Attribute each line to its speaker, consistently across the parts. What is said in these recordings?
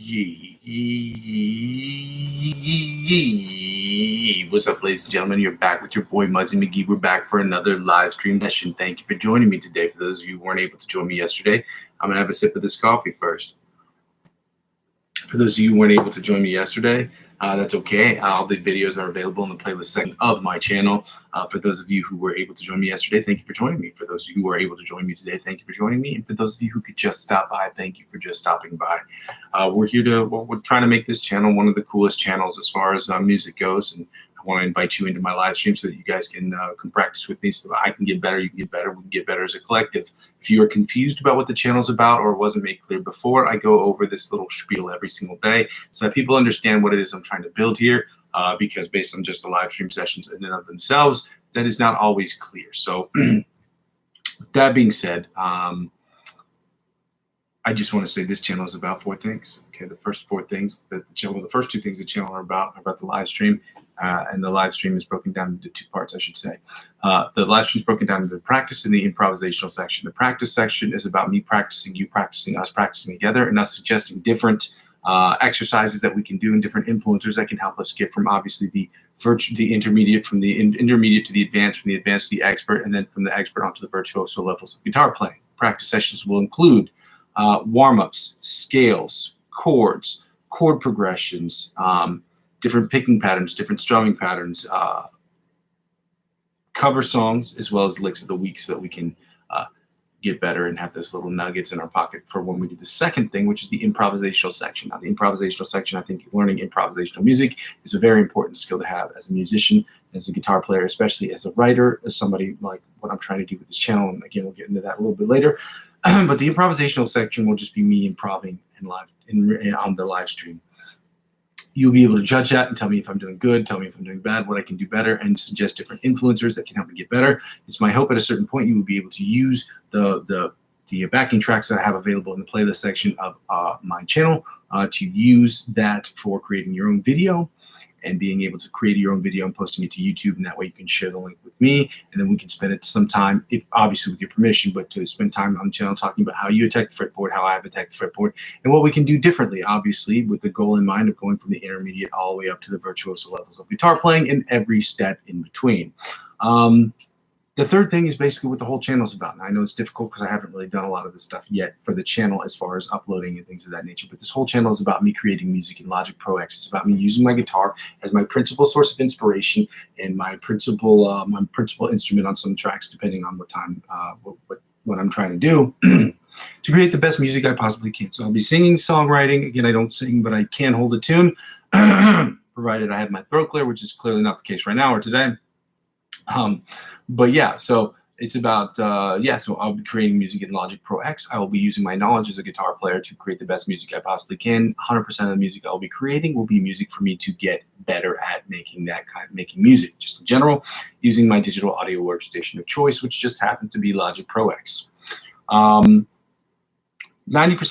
Speaker 1: What's up, ladies and gentlemen? You're back with your boy Muzzy McGee. We're back for another live stream session. Thank you for joining me today. For those of you who weren't able to join me yesterday, I'm gonna have a sip of this coffee first. For those of you who weren't able to join me yesterday, that's okay. All the videos are available in the playlist section of my channel. For those of you who were able to join me yesterday, thank you for joining me. For those of you who were able to join me today, thank you for joining me. And for those of you who could just stop by, thank you for just stopping by. We're trying to make this channel one of the coolest channels as far as music goes. And I want to invite you into my live stream so that you guys can practice with me so that I can get better, you can get better, we can get better as a collective. If you are confused about what the channel's about or wasn't made clear before, I go over this little spiel every single day so that people understand what it is I'm trying to build here, because based on just the live stream sessions in and of themselves, that is not always clear. So with that being said, I just want to say this channel is about four things. Okay, the first four things that the channel, the first two things the channel are about the live stream, and the live stream is broken down into two parts, I should say. The live stream is broken down into the practice and the improvisational section. The practice section is about me practicing, you practicing, us practicing together, and us suggesting different exercises that we can do and different influencers that can help us get from obviously the intermediate, from the intermediate to the advanced, from the advanced to the expert, and then from the expert onto the virtuoso levels of guitar playing. Practice sessions will include warm-ups, scales, chords, chord progressions, different picking patterns, different strumming patterns, cover songs, as well as licks of the week so that we can get better and have those little nuggets in our pocket for when we do the second thing, which is the improvisational section. Now, the improvisational section, I think learning improvisational music is a very important skill to have as a musician, as a guitar player, especially as a writer, as somebody like what I'm trying to do with this channel. And again, we'll get into that a little bit later. But the improvisational section will just be me improving on the live stream. You'll be able to judge that and tell me if I'm doing good, tell me if I'm doing bad, what I can do better, and suggest different influencers that can help me get better. It's my hope at a certain point you will be able to use the backing tracks that I have available in the playlist section of my channel to use that for creating your own video and being able to create your own video and posting it to YouTube. And that way you can share the link with me, and then we can spend some time, if obviously with your permission, but to spend time on the channel talking about how you attack the fretboard, how I've attacked the fretboard, and what we can do differently, obviously with the goal in mind of going from the intermediate all the way up to the virtuoso levels of guitar playing and every step in between. The third thing is basically what the whole channel is about. And I know it's difficult because I haven't really done a lot of this stuff yet for the channel as far as uploading and things of that nature. But this whole channel is about me creating music in Logic Pro X. It's about me using my guitar as my principal source of inspiration and my principal instrument on some tracks, depending on what time, what I'm trying to do, to create the best music I possibly can. So I'll be singing, songwriting. Again, I don't sing, but I can hold a tune, provided I have my throat clear, which is clearly not the case right now or today. But yeah, so it's about, so I'll be creating music in Logic Pro X. I will be using my knowledge as a guitar player to create the best music I possibly can. 100% of the music I'll be creating will be music for me to get better at making music, just in general, using my digital audio workstation of choice, which just happens to be Logic Pro X. 90%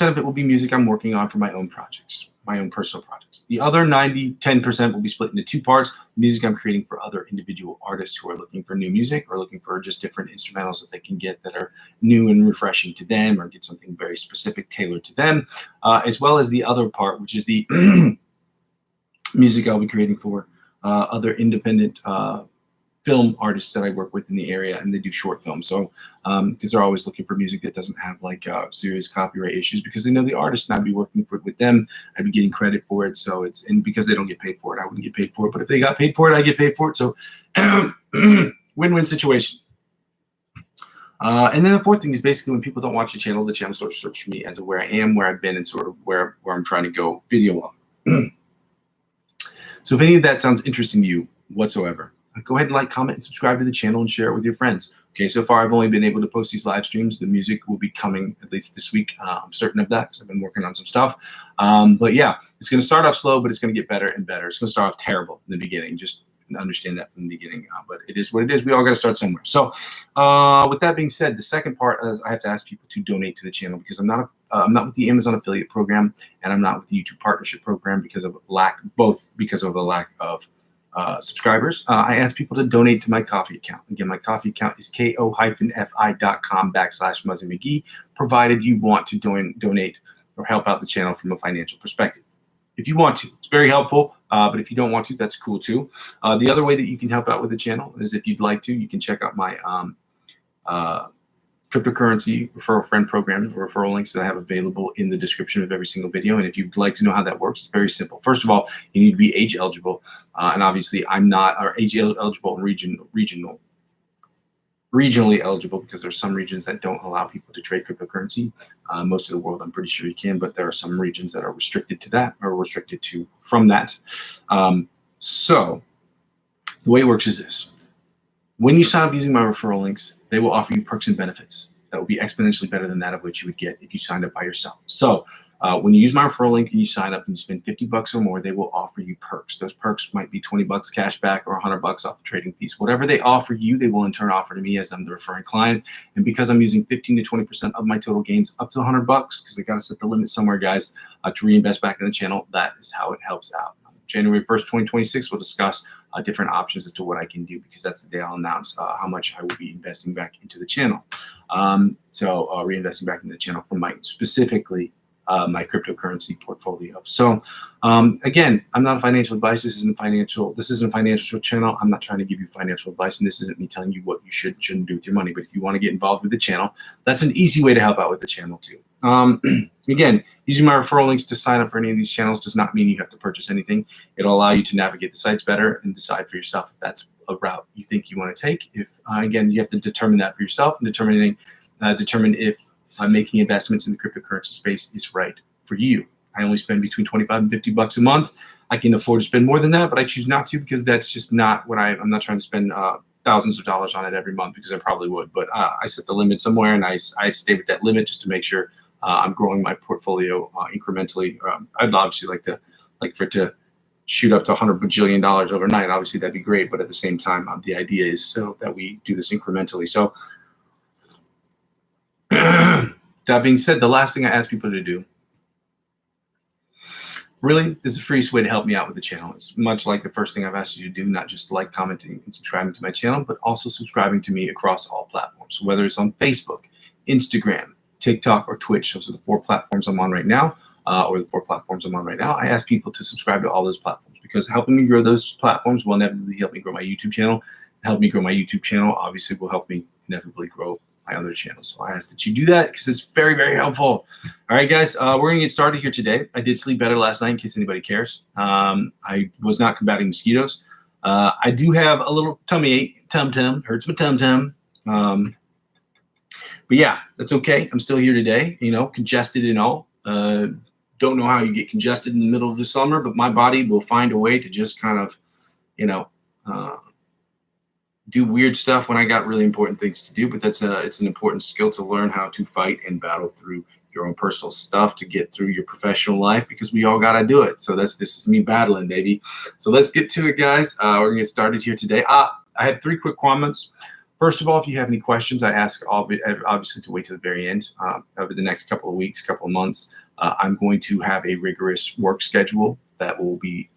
Speaker 1: of it will be music I'm working on for my own projects, my own personal projects. The other 10% will be split into two parts: music I'm creating for other individual artists who are looking for new music or looking for just different instrumentals that they can get that are new and refreshing to them, or get something very specific tailored to them, as well as the other part, which is the music I'll be creating for other independent film artists that I work with in the area, and they do short films. So because they're always looking for music that doesn't have like serious copyright issues, because they know the artist and I'd be working with them, I'd be getting credit for it. So and because they don't get paid for it, I wouldn't get paid for it. But if they got paid for it, I get paid for it. So win-win situation. And then the fourth thing is basically when people don't watch the channel sort of search for me as where I am, where I've been, and sort of where I'm trying to go video log. So if any of that sounds interesting to you whatsoever, go ahead and like, comment, and subscribe to the channel and share it with your friends. Okay, so far I've only been able to post these live streams. The music will be coming at least this week. I'm certain of that because I've been working on some stuff. But yeah, it's going to start off slow, but it's going to get better and better. It's going to start off terrible in the beginning. Just understand that from the beginning. But it is what it is. We all got to start somewhere. So with that being said, the second part is I have to ask people to donate to the channel because I'm not with the Amazon affiliate program, and I'm not with the YouTube partnership program because of a lack of subscribers. I ask people to donate to my Ko-fi account. Again, my Ko-fi account is ko-fi.com/Muzzy McGee, provided you want to donate or help out the channel from a financial perspective. If you want to, it's very helpful, but if you don't want to, that's cool too. The other way that you can help out with the channel is if you'd like to, you can check out my cryptocurrency referral friend program, referral links that I have available in the description of every single video. And if you'd like to know how that works, it's very simple. First of all, you need to be age eligible. And obviously I'm not, or age eligible and regionally eligible, because there's some regions that don't allow people to trade cryptocurrency. Most of the world, I'm pretty sure you can, but there are some regions that are restricted to that, or restricted to from that. So the way it works is this. When you sign up using my referral links, they will offer you perks and benefits that will be exponentially better than that of which you would get if you signed up by yourself. So when you use my referral link and you sign up and you spend $50 or more, they will offer you perks. Those perks might be $20 cash back or $100 off the trading piece. Whatever they offer you, they will in turn offer to me as I'm the referring client. And because I'm using 15 to 20% of my total gains up to $100, because I got to set the limit somewhere, guys, to reinvest back in the channel, that is how it helps out. January 1st, 2026, we'll discuss different options as to what I can do, because that's the day I'll announce how much I will be investing back into the channel. Reinvesting back into the channel from my specifically my cryptocurrency portfolio. So again, I'm not a financial advice. This isn't a financial channel. I'm not trying to give you financial advice, and this isn't me telling you what you should and shouldn't do with your money. But if you want to get involved with the channel, that's an easy way to help out with the channel too. Again, using my referral links to sign up for any of these channels does not mean you have to purchase anything. It'll allow you to navigate the sites better and decide for yourself if that's a route you think you want to take. If again, you have to determine that for yourself, and determine if making investments in the cryptocurrency space is right for you. I only spend between $25 and $50 a month. I can afford to spend more than that, but I choose not to, because that's just not what I'm not trying to spend thousands of dollars on it every month, because I probably would. But I set the limit somewhere, and I stay with that limit just to make sure I'm growing my portfolio incrementally. I'd obviously like for it to shoot up to $100 bajillion overnight. Obviously, that'd be great. But at the same time, the idea is so that we do this incrementally. So that being said, the last thing I ask people to do really is the freest way to help me out with the channel. It's much like the first thing I've asked you to do, not just like, commenting, and subscribing to my channel, but also subscribing to me across all platforms, whether it's on Facebook, Instagram, TikTok, or Twitch. Those are the 4 platforms I'm on right now, or the 4 platforms I'm on right now. I ask people to subscribe to all those platforms, because helping me grow those platforms will inevitably help me grow my YouTube channel. Help me grow my YouTube channel obviously will help me inevitably grow my other channels. So I ask that you do that, because it's very, very helpful. All right, guys, we're gonna get started here today. I did sleep better last night, in case anybody cares. I was not combating mosquitoes. I do have a little tummy ache, hurts my tum-tum. But yeah, that's okay. I'm still here today, congested and all. Don't know how you get congested in the middle of the summer, but my body will find a way to just kind of, do weird stuff when I got really important things to do. But it's an important skill to learn how to fight and battle through your own personal stuff to get through your professional life, because we all got to do it. So this is me battling, baby. So let's get to it, guys. We're gonna get started here today. I had 3 quick comments. First of all, if you have any questions, I ask obviously to wait to the very end. Over the next couple of weeks, couple of months, I'm going to have a rigorous work schedule that will be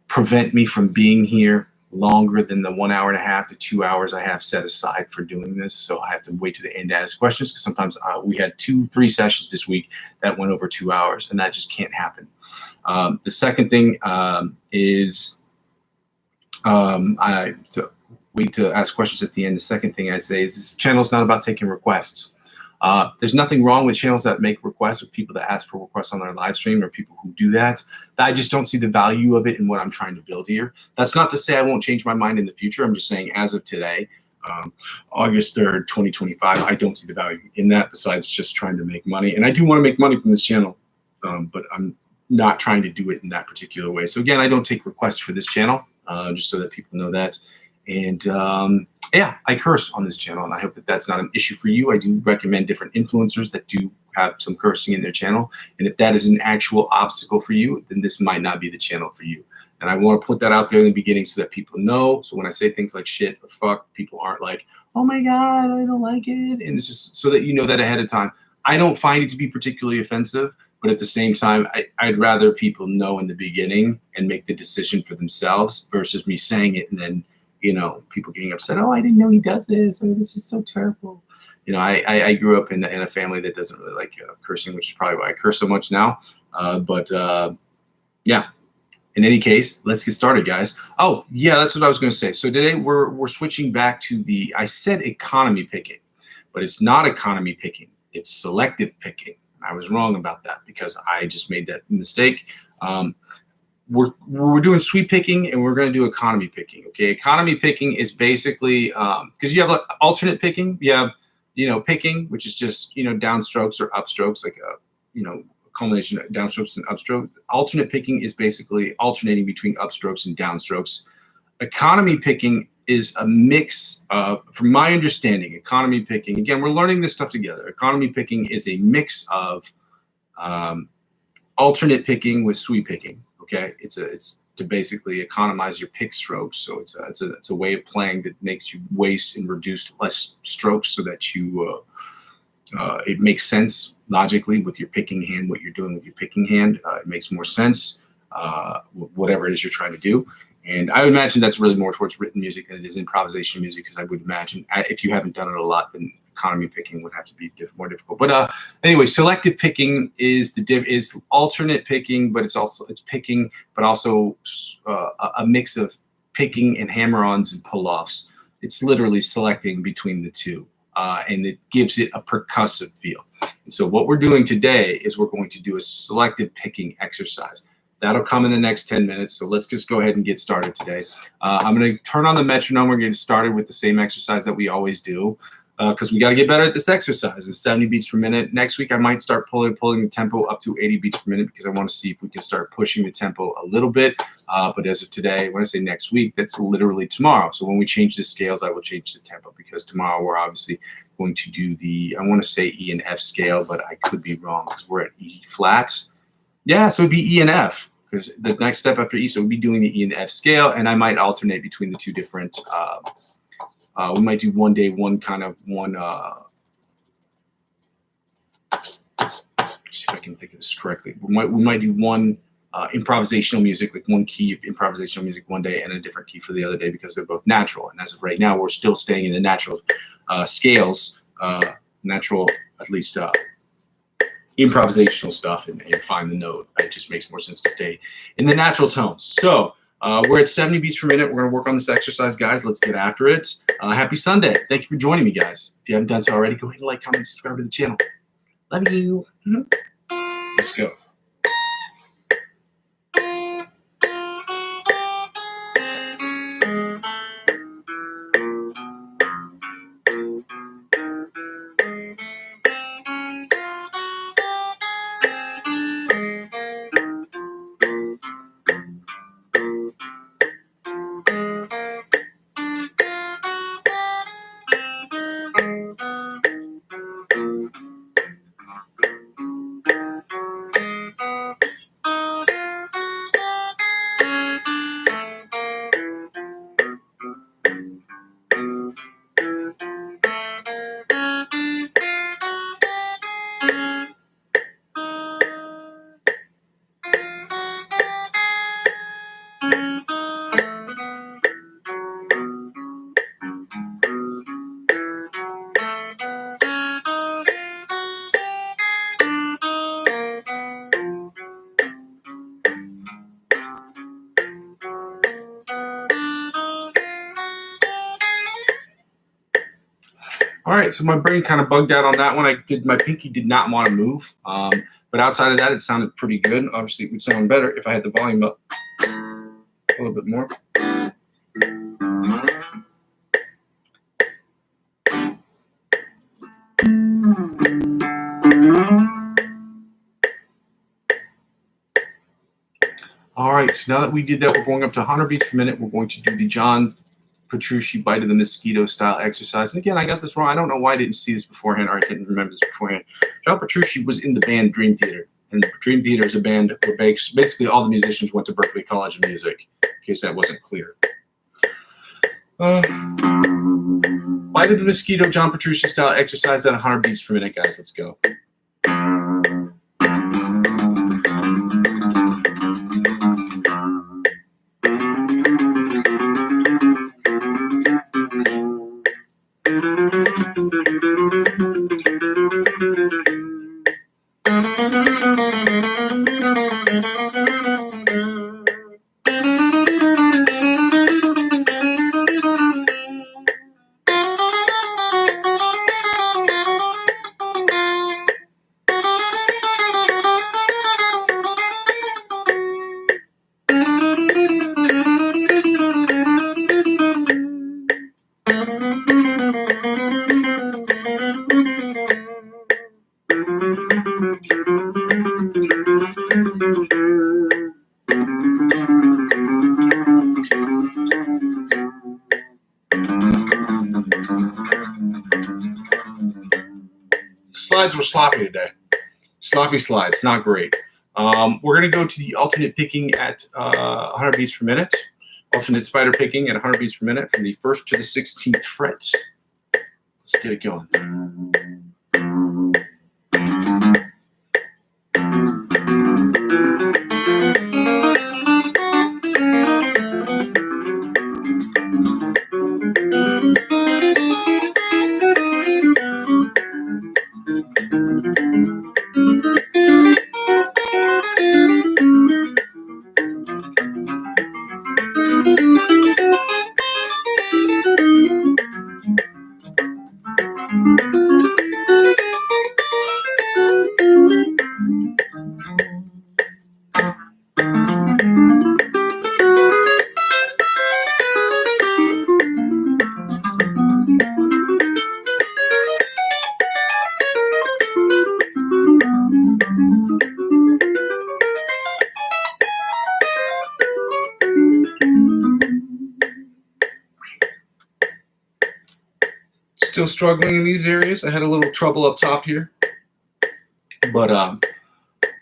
Speaker 1: prevent me from being here longer than the 1.5 hours to 2 hours I have set aside for doing this. So I have to wait to the end to ask questions, because sometimes we had 2-3 sessions this week that went over 2 hours, and that just can't happen. The second thing is wait to ask questions at the end. The second thing I'd say is this channel is not about taking requests. There's nothing wrong with channels that make requests, or people that ask for requests on their live stream, or people who do that. I just don't see the value of it in what I'm trying to build here. That's not to say I won't change my mind in the future. I'm just saying, as of today, August 3rd, 2025, I don't see the value in that, besides just trying to make money. And I do want to make money from this channel, but I'm not trying to do it in that particular way. So again, I don't take requests for this channel, just so that people know that. And yeah, I curse on this channel, and I hope that that's not an issue for you. I do recommend different influencers that do have some cursing in their channel. And if that is an actual obstacle for you, then this might not be the channel for you. And I want to put that out there in the beginning so that people know. So when I say things like shit or fuck, people aren't like, oh my God, I don't like it. And it's just so that you know that ahead of time. I don't find it to be particularly offensive, but at the same time, I'd rather people know in the beginning and make the decision for themselves, versus me saying it and then, people getting upset. Oh, I didn't know he does this. Oh, this is so terrible. I grew up in a family that doesn't really like cursing, which is probably why I curse so much now. Yeah. In any case, let's get started, guys. Oh, yeah, that's what I was going to say. So today we're switching back to I said economy picking, but it's not economy picking. It's selective picking. And I was wrong about that because I just made that mistake. We're doing sweep picking and we're going to do economy picking. Okay, economy picking is basically because you have like alternate picking. You have picking, which is just downstrokes or upstrokes, like a culmination of downstrokes and upstrokes. Alternate picking is basically alternating between upstrokes and downstrokes. Economy picking is a mix of, from my understanding, economy picking. Again, we're learning this stuff together. Economy picking is a mix of alternate picking with sweep picking. Okay, it's to basically economize your pick strokes. So it's a way of playing that makes you waste and reduce less strokes, so that you it makes sense logically with your picking hand. What you're doing with your picking hand, it makes more sense. Whatever it is you're trying to do. And I would imagine that's really more towards written music than it is improvisation music, because I would imagine if you haven't done it a lot, then economy picking would have to be more difficult. But anyway, selective picking is alternate picking, but it's picking, but also a mix of picking and hammer-ons and pull-offs. It's literally selecting between the two, and it gives it a percussive feel. And so what we're doing today is we're going to do a selective picking exercise. That'll come in the next 10 minutes. So let's just go ahead and get started today. I'm going to turn on the metronome. We're getting started with the same exercise that we always do, because we got to get better at this exercise. It's 70 beats per minute. Next week, I might start pulling the tempo up to 80 beats per minute, because I want to see if we can start pushing the tempo a little bit. But as of today, when I say next week, that's literally tomorrow. So when we change the scales, I will change the tempo, because tomorrow we're obviously going to do I want to say E and F scale, but I could be wrong because we're at E flats. Yeah, so it'd be E and F, because the next step after E, so we'd be doing the E and F scale, and I might alternate between the two different. We might do one day, let's see if I can think of this correctly. We might do one improvisational music, like one key of improvisational music one day, and a different key for the other day, because they're both natural. And as of right now, we're still staying in the natural scales, natural, at least improvisational stuff, and find the note. It just makes more sense to stay in the natural tones. So we're at 70 beats per minute. We're going to work on this exercise, guys. Let's get after it. Happy Sunday. Thank you for joining me, guys. If you haven't done so already, go ahead and like, comment, and subscribe to the channel. Love you. Let's go. All right, so my brain kind of bugged out on that one. My pinky did not want to move, but outside of that, it sounded pretty good. Obviously, it would sound better if I had the volume up a little bit more. All right, so now that we did that, we're going up to 100 beats per minute. We're going to do the John Petrucci Bite of the Mosquito style exercise. And again, I got this wrong. I don't know why I didn't see this beforehand, or I didn't remember this beforehand. John Petrucci was in the band Dream Theater. And Dream Theater is a band where basically all the musicians went to Berklee College of Music, in case that wasn't clear. Bite of the Mosquito, John Petrucci style exercise at 100 beats per minute, guys. Let's go. Slides were sloppy today. Sloppy slides, not great. We're going to go to the alternate picking at 100 beats per minute. Alternate spider picking at 100 beats per minute from the 1st to the 16th fret. Let's get it going. Still struggling in these areas. I had a little trouble up top here, but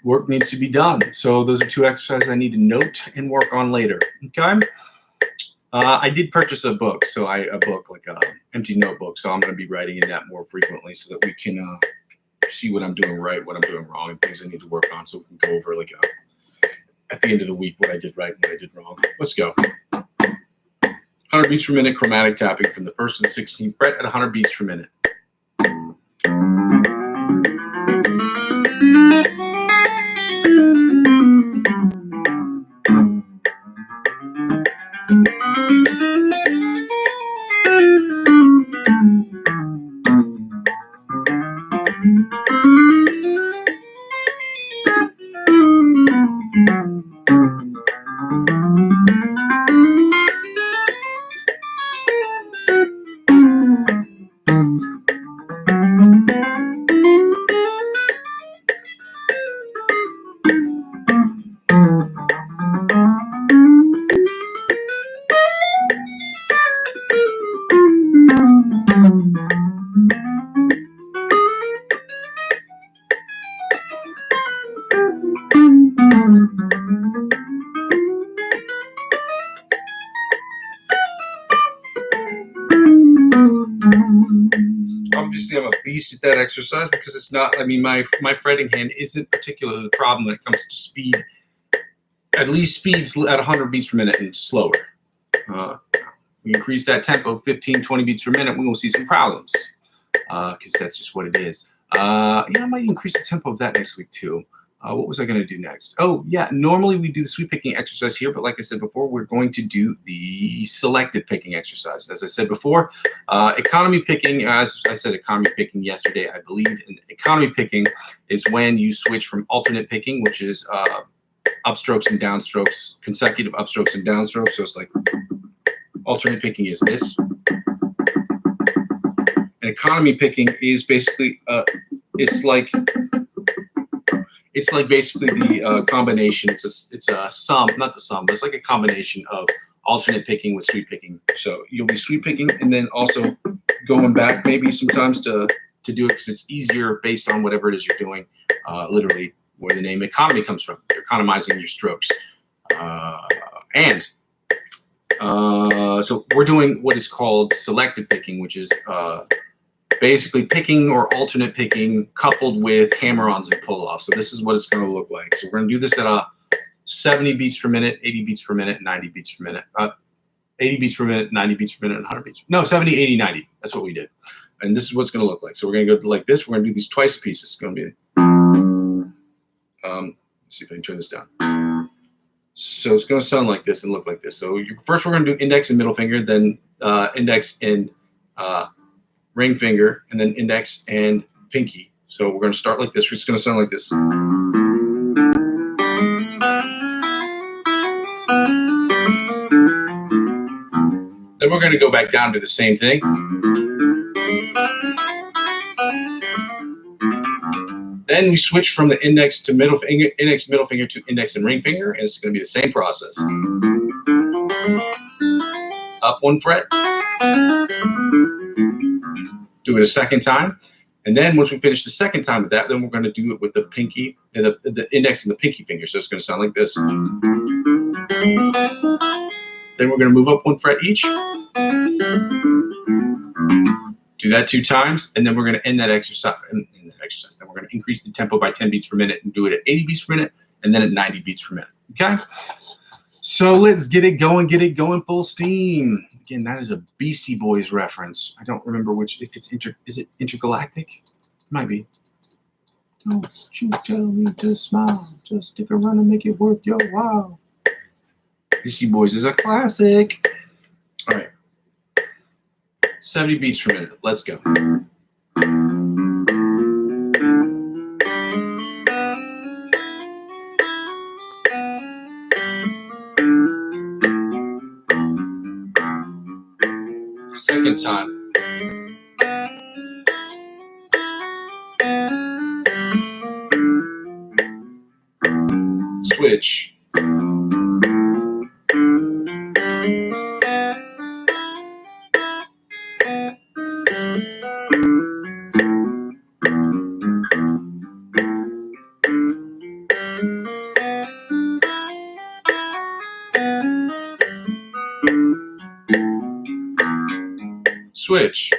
Speaker 1: work needs to be done. So those are 2 exercises I need to note and work on later. Okay. I did purchase a book, like a empty notebook. So I'm going to be writing in that more frequently so that we can see what I'm doing right, what I'm doing wrong, and things I need to work on. So we can go over at the end of the week what I did right and what I did wrong. Let's go. 100 beats per minute, chromatic tapping from the 1st to the 16th fret at 100 beats per minute. Obviously, I'm a beast at that exercise because it's not, I mean, my fretting hand isn't particularly the problem when it comes to speed. At least speeds at 100 beats per minute and slower. We increase that tempo 15, 20 beats per minute, we will see some problems because that's just what it is. Yeah, I might increase the tempo of that next week too. What was I going to do next? Oh, yeah, normally we do the sweep picking exercise here, but like I said before, we're going to do the selected picking exercise. As I said before, economy picking, as I said economy picking yesterday, I believe, and economy picking is when you switch from alternate picking, which is upstrokes and downstrokes, consecutive upstrokes and downstrokes. So it's like alternate picking is this. And economy picking is basically, it's like basically the combination. It's a sum, not the sum, but it's like a combination of alternate picking with sweep picking. So you'll be sweep picking and then also going back maybe sometimes to do it because it's easier based on whatever it is you're doing. Literally where the name economy comes from. You're economizing your strokes. So we're doing what is called selective picking, which is basically picking or alternate picking coupled with hammer-ons and pull-offs. So this is what it's going to look like. So we're going to do this at 70 beats per minute, 80 beats per minute, 90 beats per minute. 80 beats per minute, 90 beats per minute, and 100 beats. No, 70, 80, 90. That's what we did. And this is what it's going to look like. So we're going to go like this. We're going to do these twice a piece. It's going to be, let's see if I can turn this down. So it's going to sound like this and look like this. So first we're going to do index and middle finger, then index and ring finger, and then index and pinky. So we're going to start like this. It's going to sound like this. Then we're going to go back down to the same thing. Then we switch from the index to middle finger, middle finger to index and ring finger, and it's going to be the same process. Up 1 fret. Do it a second time. And then once we finish the second time with that, then we're going to do it with the pinky and the index and the pinky finger. So it's going to sound like this. Then we're going to move up 1 fret each. Do that 2 times, and then we're going to end that exercise. Then we're going to increase the tempo by 10 beats per minute and do it at 80 beats per minute, and then at 90 beats per minute. Okay? So let's get it going full steam. Again, that is a Beastie Boys reference. I don't remember which, if it's is it Intergalactic? It might be. Don't you tell me to smile. Just stick around and make it worth your while. Beastie Boys is a classic. All right. 70 beats per minute. Let's go. Second time. Switch. Switch.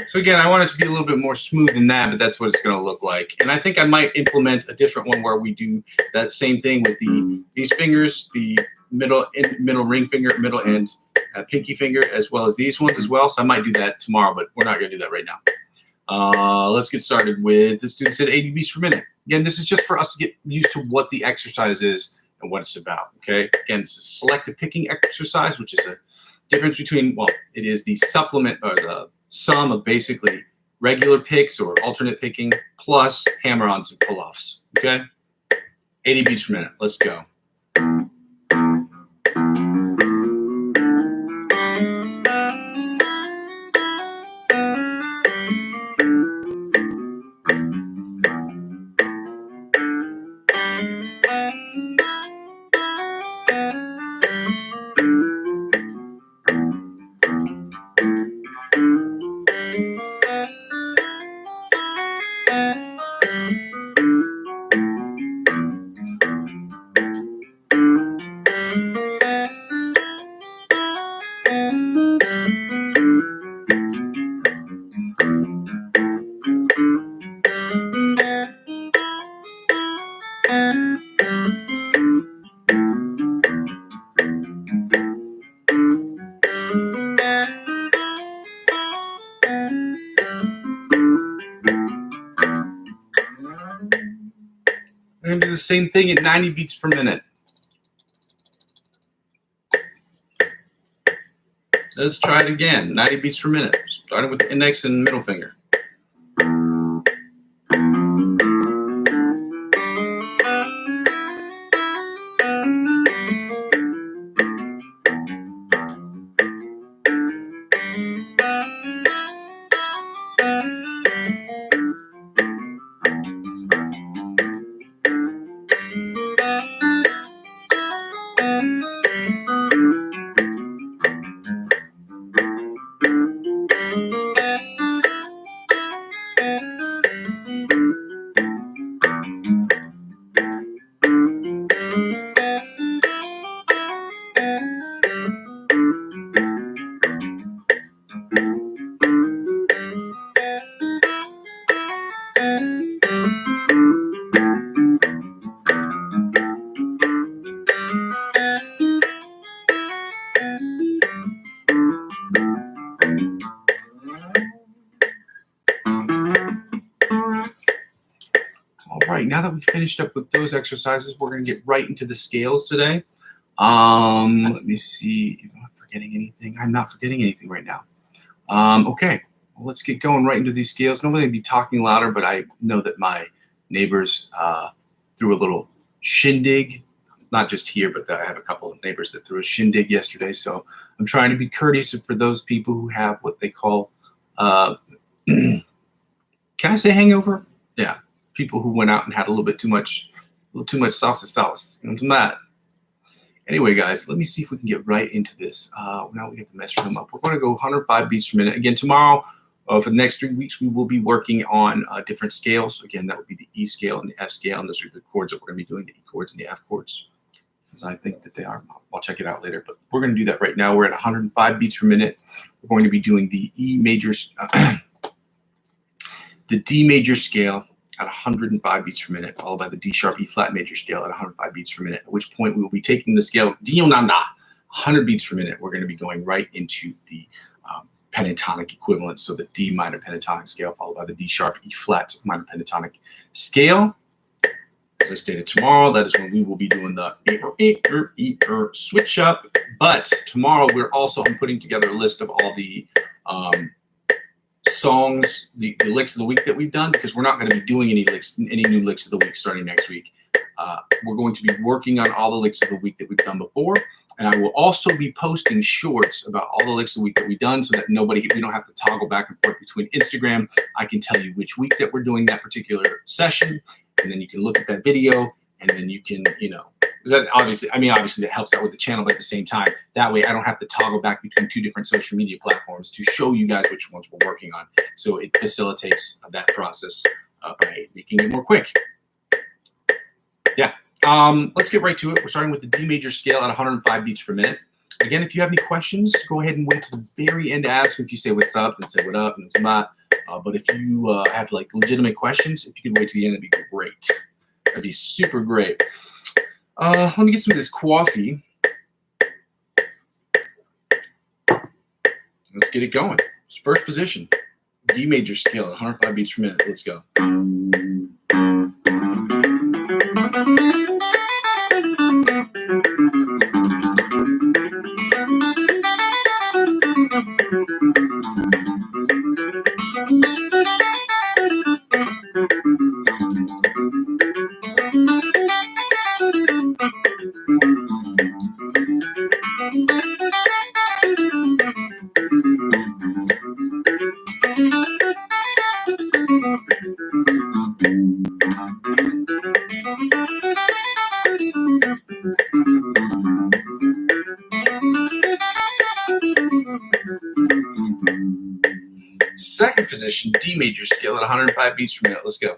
Speaker 1: So again, I want it to be a little bit more smooth than that, but that's what it's going to look like. And I think I might implement a different one where we do that same thing with these fingers, the middle ring finger, middle and pinky finger, as well as these ones as well. So I might do that tomorrow, but we're not going to do that right now. Let's get started with, let's do this at 80 beats per minute. Again, this is just for us to get used to what the exercise is and what it's about. Okay. Again, it's a selective picking exercise, which is a difference between, well, it is the supplement or the sum of basically regular picks or alternate picking plus hammer-ons and pull-offs. Okay? 80 beats per minute. Let's go. We're going to do the same thing at 90 beats per minute. Let's try it again. 90 beats per minute. Starting with the index and middle finger. right, now that we finished up with those exercises, we're going to get right into the scales today. Let me see if I'm forgetting anything. I'm not forgetting anything right now. Okay, well, let's get going right into these scales. Normally I'd be talking louder, but I know that my neighbors threw a little shindig. Not just here, but I have a couple of neighbors that threw a shindig yesterday. So I'm trying to be courteous for those people who have what they call, can I say hangover? Yeah, people who went out and had a little too much salsa sauce. You know what I'm at? Anyway, guys, let me see if we can get right into this. Now we get the metronome up. We're going to go 105 beats per minute. Again, tomorrow, for the next 3 weeks, we will be working on different scales. Again, that would be the E scale and the F scale, and those are the chords that we're going to be doing, the E chords and the F chords, because I think that they are. I'll check it out later, but we're going to do that right now. We're at 105 beats per minute. We're going to be doing the E major, the D major scale at 105 beats per minute, followed by the D sharp E flat major scale at 105 beats per minute, at which point we will be taking the scale D 100 beats per minute. We're going to be going right into the pentatonic equivalent, so the D minor pentatonic scale followed by the D sharp E flat minor pentatonic scale. As I stated, tomorrow, that is when we will be doing the switch up. But tomorrow, I'm putting together a list of all the songs, the licks of the week that we've done, because we're not going to be doing any new licks of the week starting next week. We're going to be working on all the licks of the week that we've done before, and I will also be posting shorts about all the licks of the week that we've done, so that we don't have to toggle back and forth between Instagram. I can tell you which week that we're doing that particular session, and then you can look at that video, and then you can, obviously that helps out with the channel, but at the same time, that way I don't have to toggle back between 2 different social media platforms to show you guys which ones we're working on. So it facilitates that process by making it more quick. Yeah, let's get right to it. We're starting with the D major scale at 105 beats per minute. Again, if you have any questions, go ahead and wait to the very end to ask. If you say what's up, then say what up, and it's not. But if you have like legitimate questions, if you could wait to the end, that'd be great. That'd be super great. Let me get some of this coffee. Let's get it going. First position, D major scale at 105 beats per minute. Let's go. Second position, D major scale at 105 beats per minute. Let's go.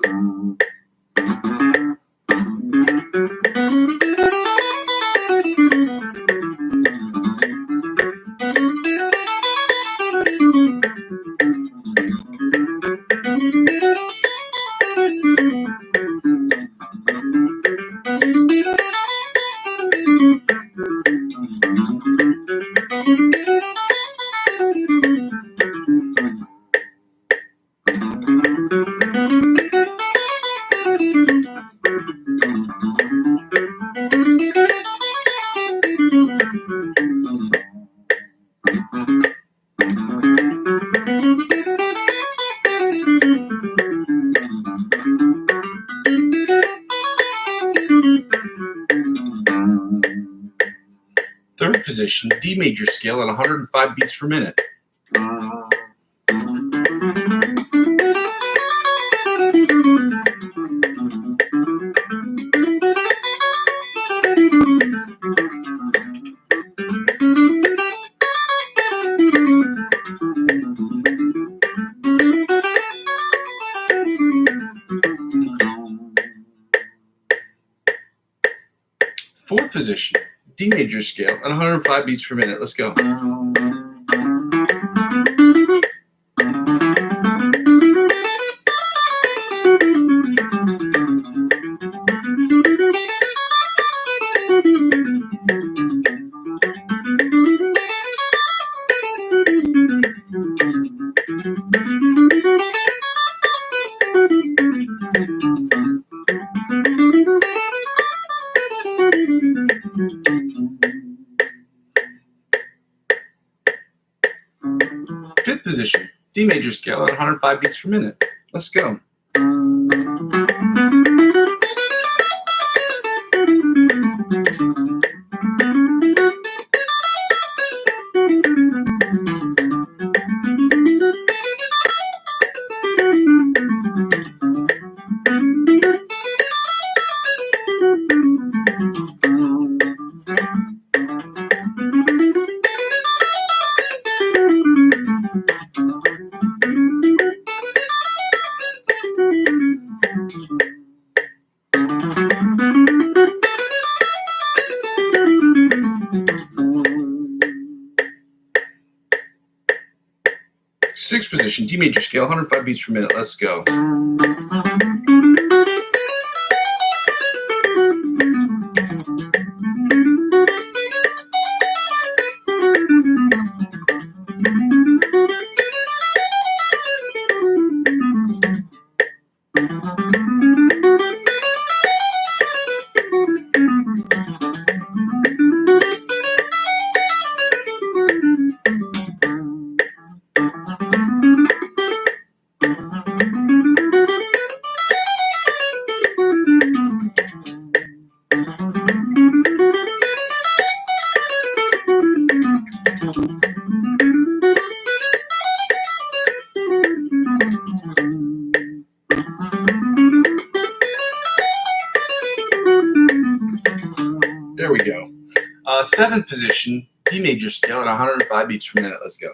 Speaker 1: Third position, D major scale at 105 beats per minute. Fourth position, D major scale at 105 beats per minute. Let's go. D major scale at 105 beats per minute. Let's go. Sixth position, D major scale, 105 beats per minute. Let's go. There we go. Seventh position, D major scale at 105 beats per minute. Let's go.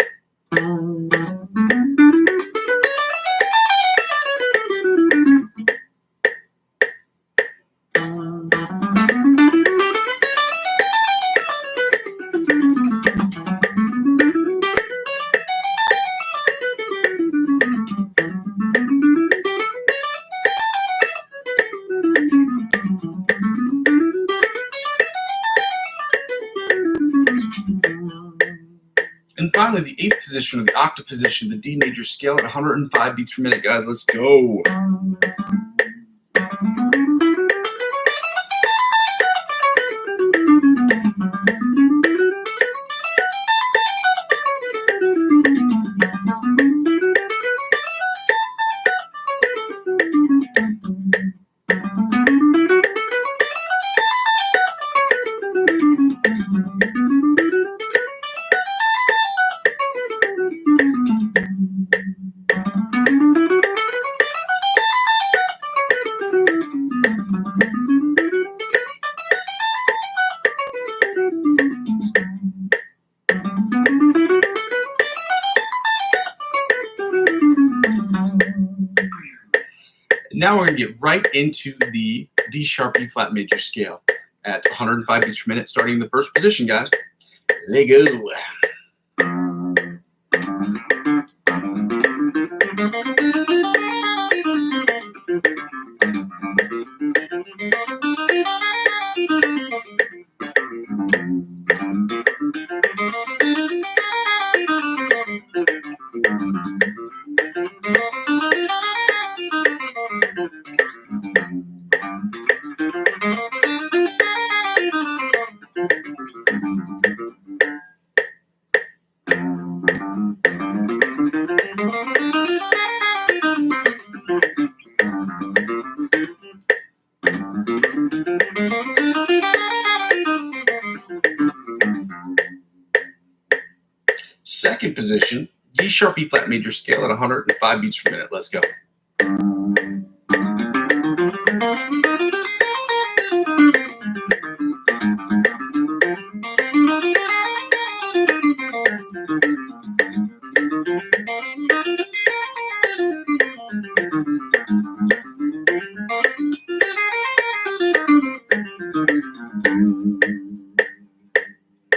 Speaker 1: And finally, the eighth position, or the octave position, the D major scale at 105 beats per minute, guys. Let's go. Now we're going to get right into the D sharp E flat major scale at 105 beats per minute, starting in the first position, guys. Let go. Second position, D sharp E flat major scale at 105 beats per minute. Let's go.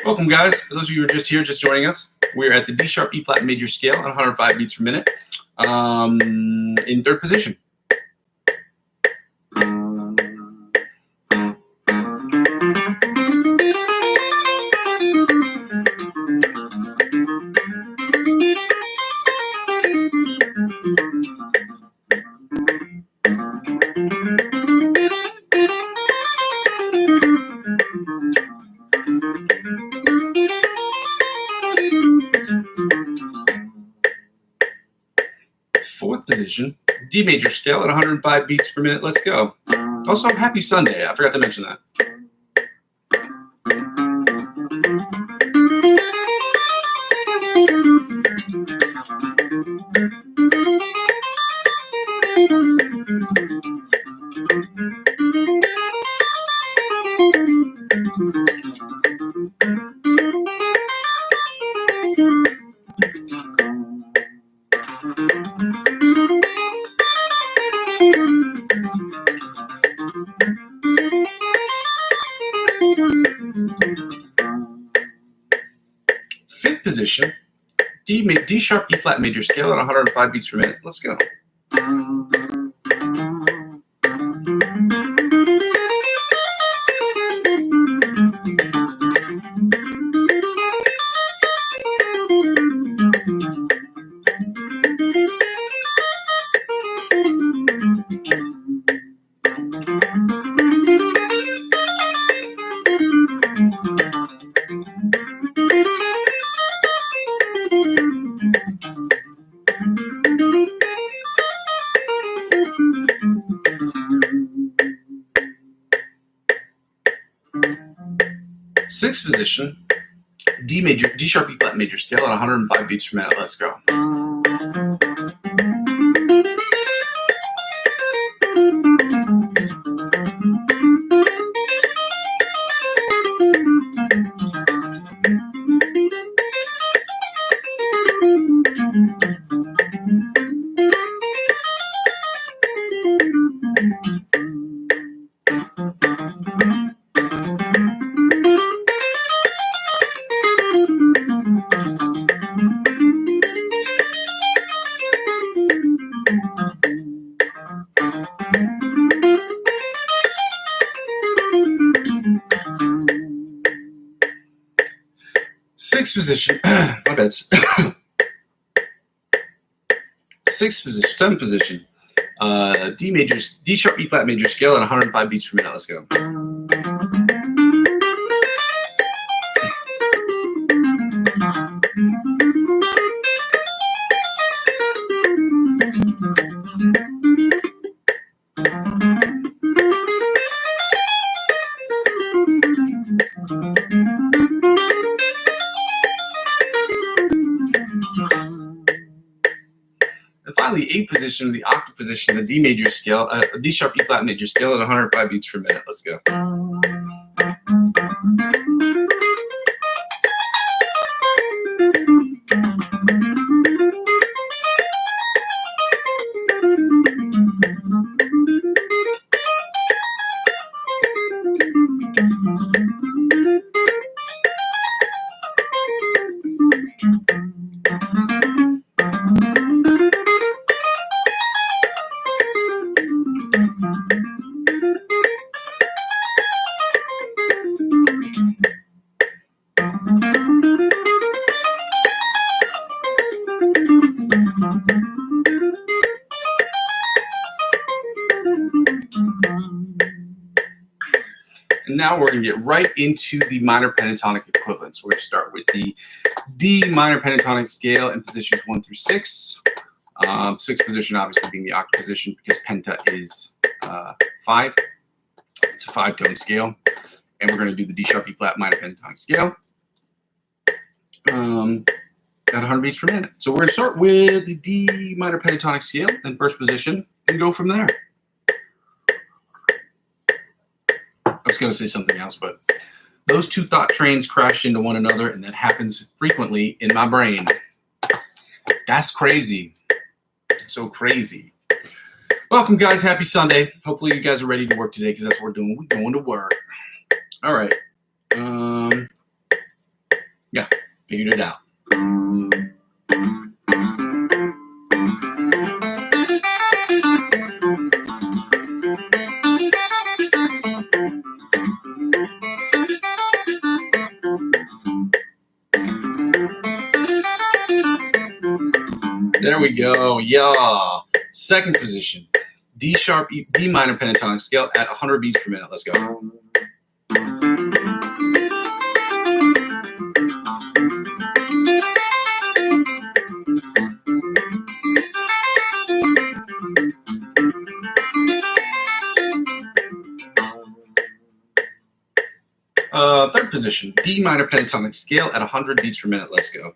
Speaker 1: Welcome, guys. For those of you who are just here, just joining us, we're at the D sharp E flat major scale at 105 beats per minute in third position. D major scale at 105 beats per minute. Let's go. Also, happy Sunday. I forgot to mention that. Fifth position, D sharp E flat major scale at 105 beats per minute. Let's go. Sixth position, D sharp E flat major scale at 105 beats per minute. Let's go. Sixth position, my bad. Sixth position, seventh position, D sharp E flat major scale at 105 beats per minute. Let's go. And finally, eighth position, the octave position, the D major scale, D sharp E flat major scale at 105 beats per minute. Let's go. And now we're going to get right into the minor pentatonic equivalents. We're going to start with the D minor pentatonic scale in positions 1 through 6. Sixth position obviously being the octave position because penta is 5. It's a 5-tone scale. And we're going to do the D sharp E flat minor pentatonic scale at 100 beats per minute. So we're going to start with the D minor pentatonic scale in first position and go from there. I was going to say something else, but those two thought trains crash into one another, and that happens frequently in my brain. That's crazy. So crazy. Welcome, guys. Happy Sunday. Hopefully you guys are ready to work today because that's what we're doing. We're going to work. All right. Yeah, figured it out. There we go. Yeah. Second position, D minor pentatonic scale at 100 beats per minute. Let's go. Third position, D minor pentatonic scale at 100 beats per minute. Let's go.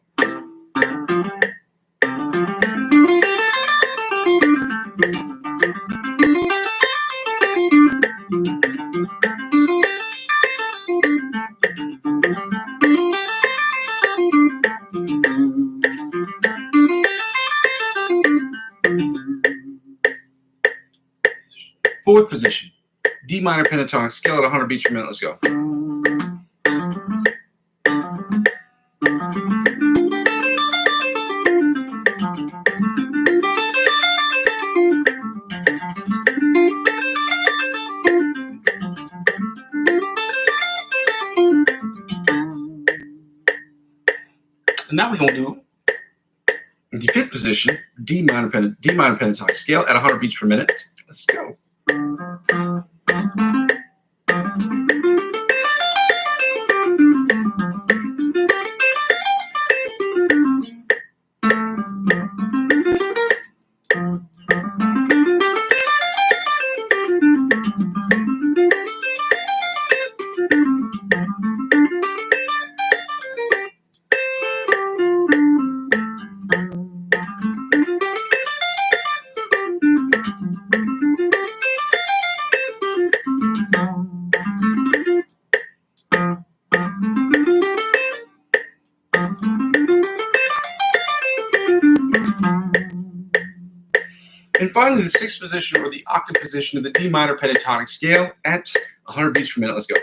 Speaker 1: Fourth position, D minor pentatonic scale at 100 beats per minute. Let's go. And now we're going to do the fifth position, D minor pentatonic scale at 100 beats per minute. Let's go. And finally, the sixth position, or the octave position of the D minor pentatonic scale at 100 beats per minute. Let's go.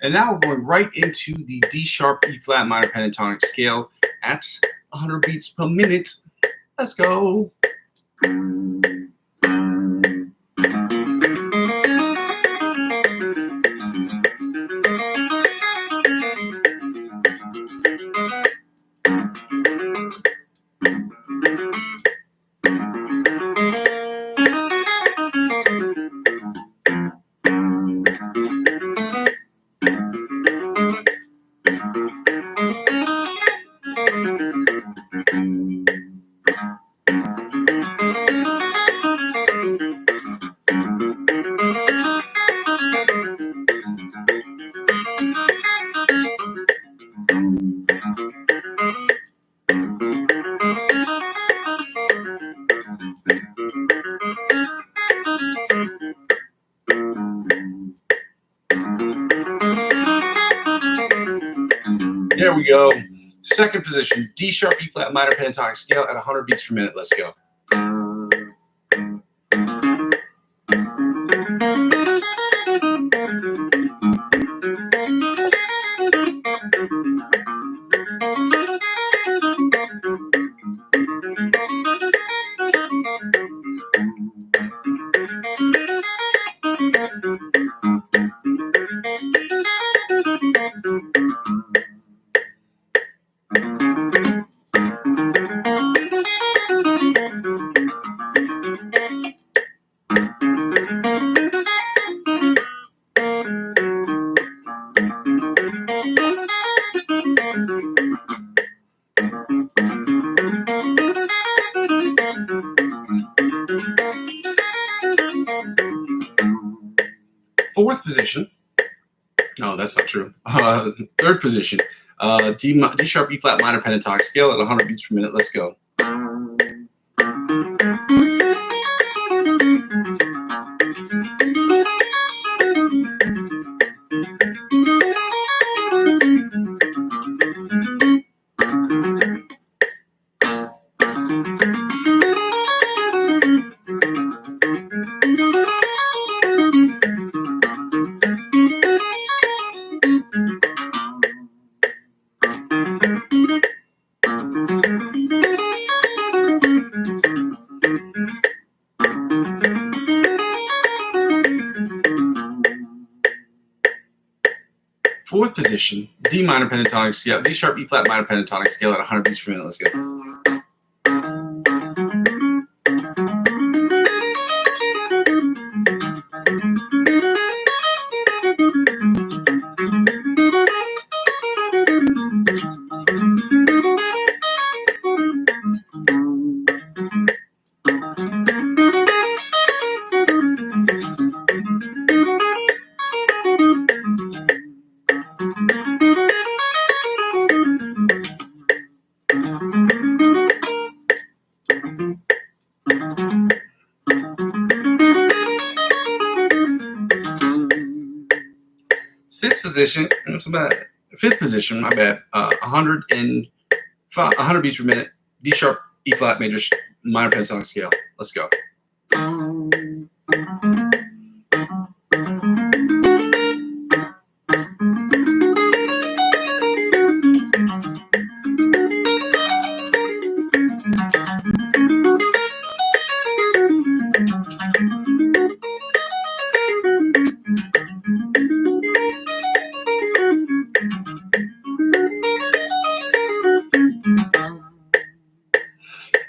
Speaker 1: And now we're going right into the D sharp E flat minor pentatonic scale at 100 beats per minute. Let's go. There we go. Second position, D sharp E flat minor pentatonic scale at 100 beats per minute. Let's go. Fourth position. No, that's not true. Third position. D sharp E flat minor pentatonic scale at 100 beats per minute. Let's go. Fourth position, D minor pentatonic scale, D sharp, E flat minor pentatonic scale at 100 beats per minute. Let's go. Sixth position, fifth position, my bad. 100 beats per minute. D sharp, E flat major minor pentatonic scale. Let's go.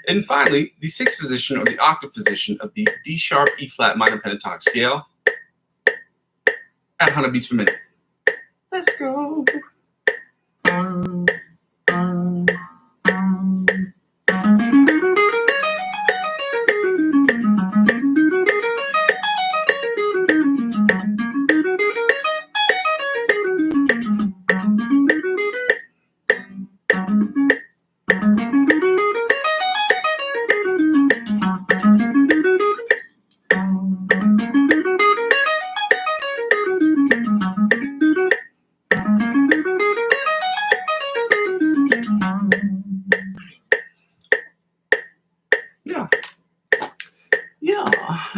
Speaker 1: And finally, the sixth position or the octave position of the D sharp, E flat minor pentatonic scale at 100 beats per minute. Let's go.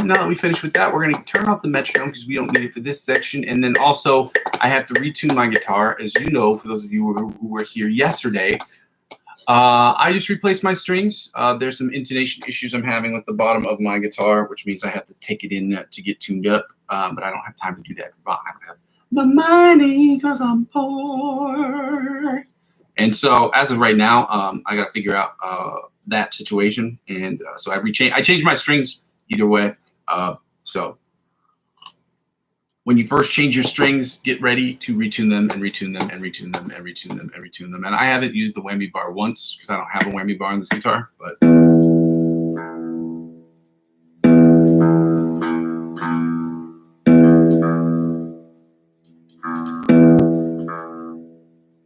Speaker 1: Now that we finished with that, we're going to turn off the metronome because we don't need it for this section. And then also, I have to retune my guitar. As you know, for those of you who were here yesterday, I just replaced my strings. There's some intonation issues I'm having with the bottom of my guitar, which means I have to take it in to get tuned up. But I don't have time to do that. I don't have the money because I'm poor. And so as of right now, I got to figure out that situation. And so I changed my strings either way. So when you first change your strings, get ready to retune them and retune them and retune them and retune them and retune them. And I haven't used the whammy bar once because I don't have a whammy bar on this guitar, but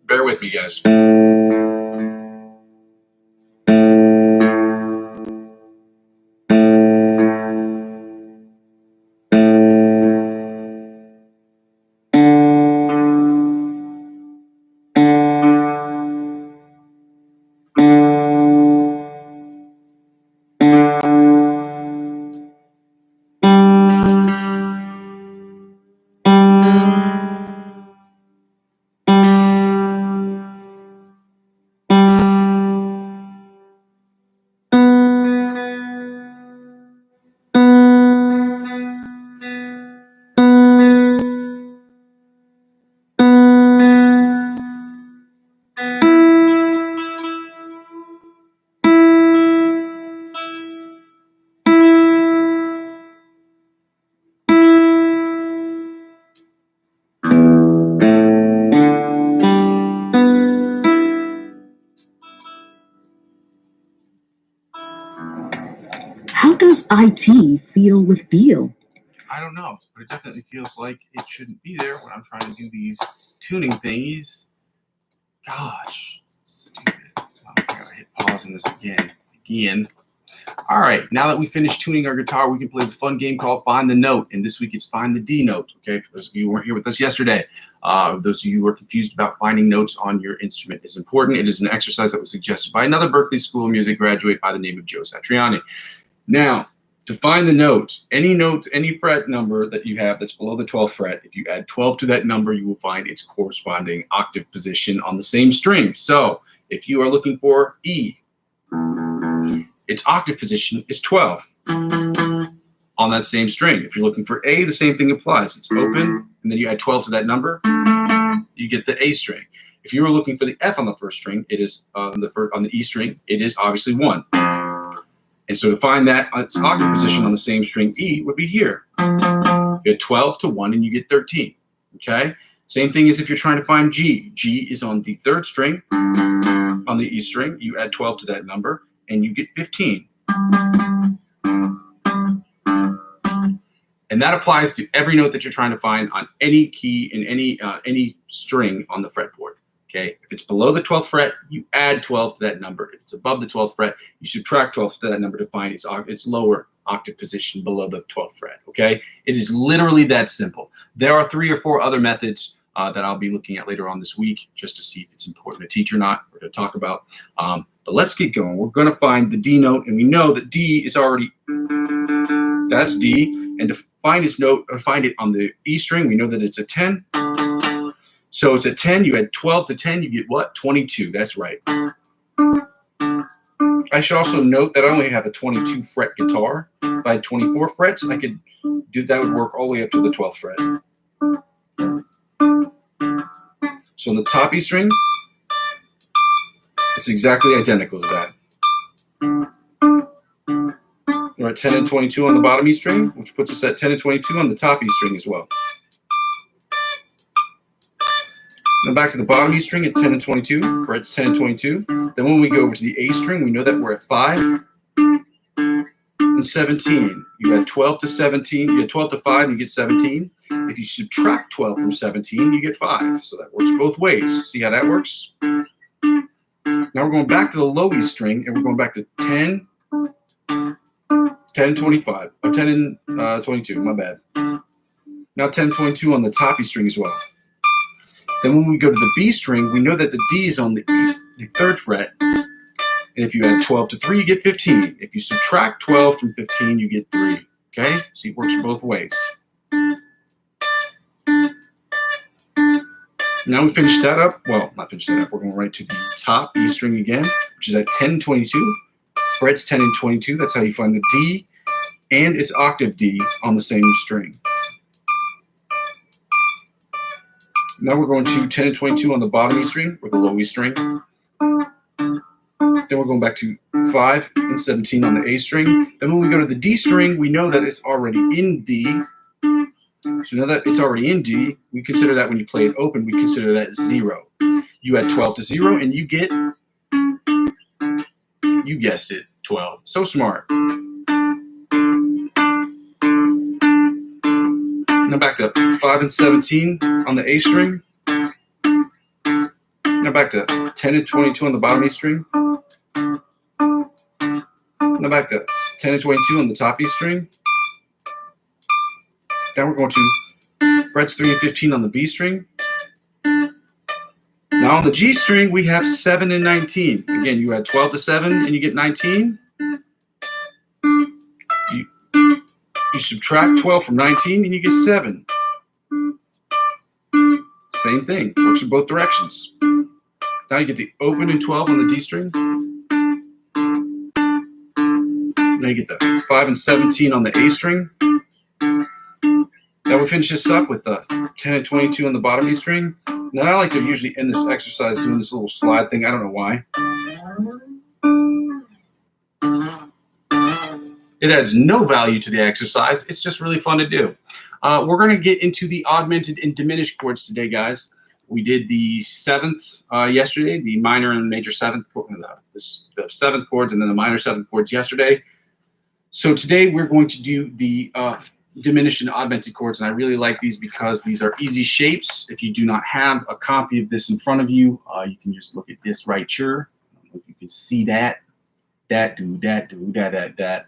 Speaker 1: bear with me, guys.
Speaker 2: How does IT feel with feel?
Speaker 1: I don't know, but it definitely feels like it shouldn't be there when I'm trying to do these tuning thingies. Gosh, stupid. Oh, I gotta hit pause on this again. All right, now that we finished tuning our guitar, we can play the fun game called Find the Note. And this week it's Find the D Note, okay? For those of you who weren't here with us yesterday, those of you who are confused about finding notes on your instrument is important. It is an exercise that was suggested by another Berklee School of Music graduate by the name of Joe Satriani. Now, to find the note, any fret number that you have that's below the 12th fret, if you add 12 to that number, you will find its corresponding octave position on the same string. So if you are looking for E, its octave position is 12 on that same string. If you're looking for A, the same thing applies. It's open, and then you add 12 to that number, you get the A string. If you were looking for the F on the first string, it is on the E string, it is obviously 1. And so to find that its octave position on the same string E would be here. You get 12 to 1 and you get 13. Okay? Same thing as if you're trying to find G. G is on the 3rd string. On the E string, you add 12 to that number and you get 15. And that applies to every note that you're trying to find on any key in any string on the fretboard. Okay, if it's below the 12th fret, you add 12 to that number. If it's above the 12th fret, you subtract 12 to that number to find its lower octave position below the 12th fret. Okay, it is literally that simple. There are 3 or 4 other methods that I'll be looking at later on this week just to see if it's important to teach or not, or to talk about. But let's get going. We're going to find the D note, and we know that D is already, that's D. And to find its note, or find it on the E string, we know that it's a 10. So it's a 10, you add 12 to 10, you get what? 22, that's right. I should also note that I only have a 22 fret guitar. If I had 24 frets, I could do that, would work all the way up to the 12th fret. So on the top E string, it's exactly identical to that. We're at 10 and 22 on the bottom E string, which puts us at 10 and 22 on the top E string as well. Now back to the bottom E string at 10 and 22, frets 10 and 22. Then when we go over to the A string, we know that we're at 5 and 17. You add 12 to 17, you add 12 to 5, and you get 17. If you subtract 12 from 17, you get 5. So that works both ways. See how that works? Now we're going back to the low E string, and we're going back to 10 and 25, or 10 and 22, my bad. Now 10 and 22 on the top E string as well. Then when we go to the B string, we know that the D is on the 3rd fret. And if you add 12 to 3, you get 15. If you subtract 12 from 15, you get 3. Okay? So it works both ways. Now we finish that up. Well, not finish that up. We're going right to the top E string again, which is at 10 and 22. Frets 10 and 22. That's how you find the D and its octave D on the same string. Now we're going to 10 and 22 on the bottom E string, or the low E string. Then we're going back to 5 and 17 on the A string. Then when we go to the D string, we know that it's already in D. So now that it's already in D, we consider that when you play it open, we consider that 0. You add 12 to 0, and you get, you guessed it, 12. So smart. Now back to 5 and 17 on the A string. Now back to 10 and 22 on the bottom E string. Now back to 10 and 22 on the top E string. Then we're going to frets 3 and 15 on the B string. Now on the G string, we have 7 and 19. Again, you add 12 to 7 and you get 19. You subtract 12 from 19 and you get 7. Same thing, works in both directions. Now you get the open and 12 on the D string. Now you get the 5 and 17 on the A string. Now we finish this up with the 10 and 22 on the bottom E string. Now I like to usually end this exercise doing this little slide thing. I don't know why. It adds no value to the exercise. It's just really fun to do. We're going to get into the augmented and diminished chords today, guys. We did the 7th yesterday, the minor and major 7th, the 7th chords, and then the minor 7th chords yesterday. So today we're going to do the diminished and augmented chords, and I really like these because these are easy shapes. If you do not have a copy of this in front of you, you can just look at this right here. I don't know if you can see that. That, do, that, do, that.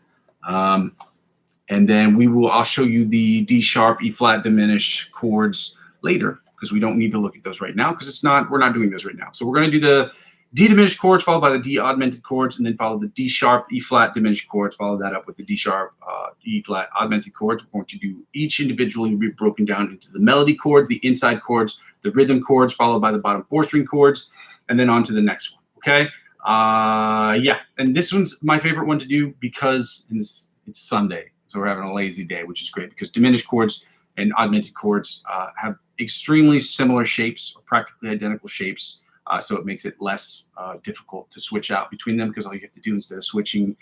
Speaker 1: And then I'll show you the D sharp, E flat diminished chords later, because we don't need to look at those right now, because we're not doing those right now. So we're going to do the D diminished chords, followed by the D augmented chords, and then follow the D sharp, E flat diminished chords, follow that up with the D sharp, E flat augmented chords. We're going to do each individually be broken down into the melody chord, the inside chords, the rhythm chords, followed by the bottom 4-string chords, and then on to the next one, okay? Yeah, and this one's my favorite one to do because it's Sunday, so we're having a lazy day, which is great because diminished chords and augmented chords have extremely similar shapes, or practically identical shapes. So it makes it less difficult to switch out between them, because all you have to do, instead of switching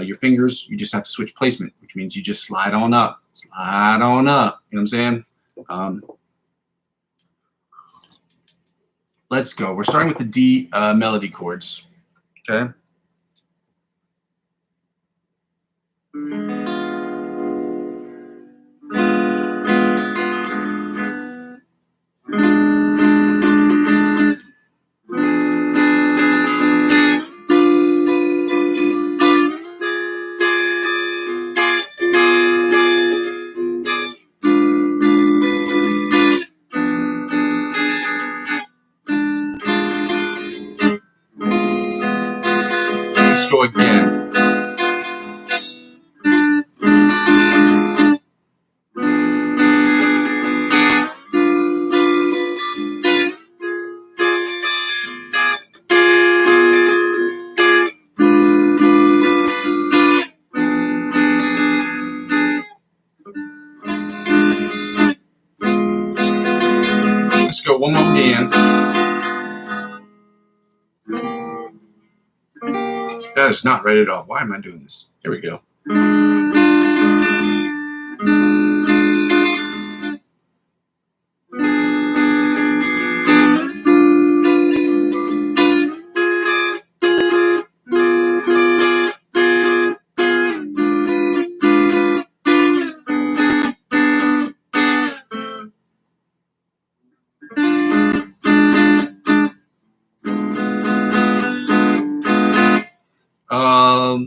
Speaker 1: your fingers, you just have to switch placement, which means you just slide on up. You know what I'm saying? Let's go. We're starting with the D melody chords. Okay. Let's go again. Let's go one more again. That is not right at all. Why am I doing this? Here we go.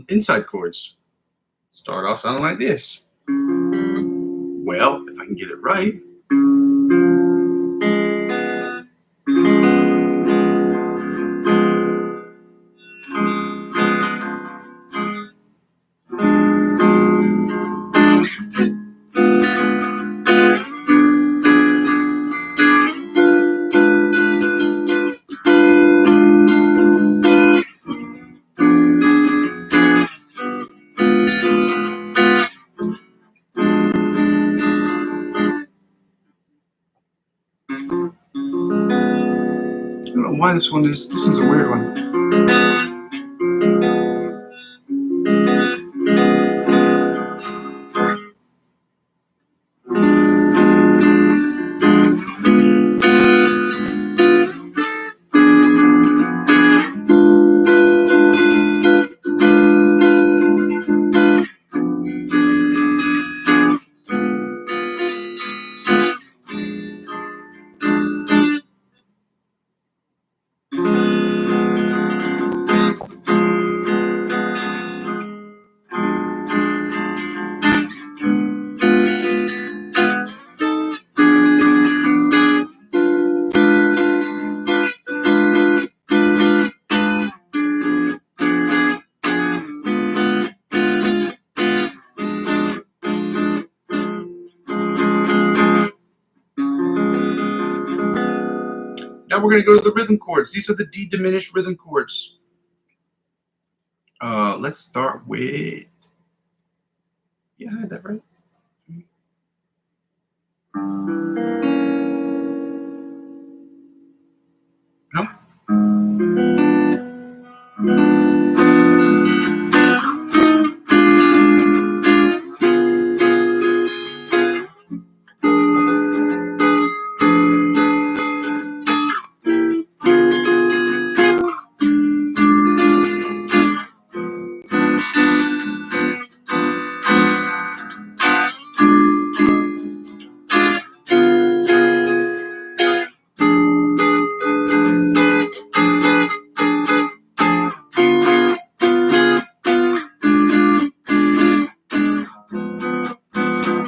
Speaker 1: Inside chords start off sounding like this. Well, if I can get it right. I don't know why this one's a weird one. Now we're going to go to the rhythm chords. These are the D diminished rhythm chords. Let's start with, yeah, I had that right. No?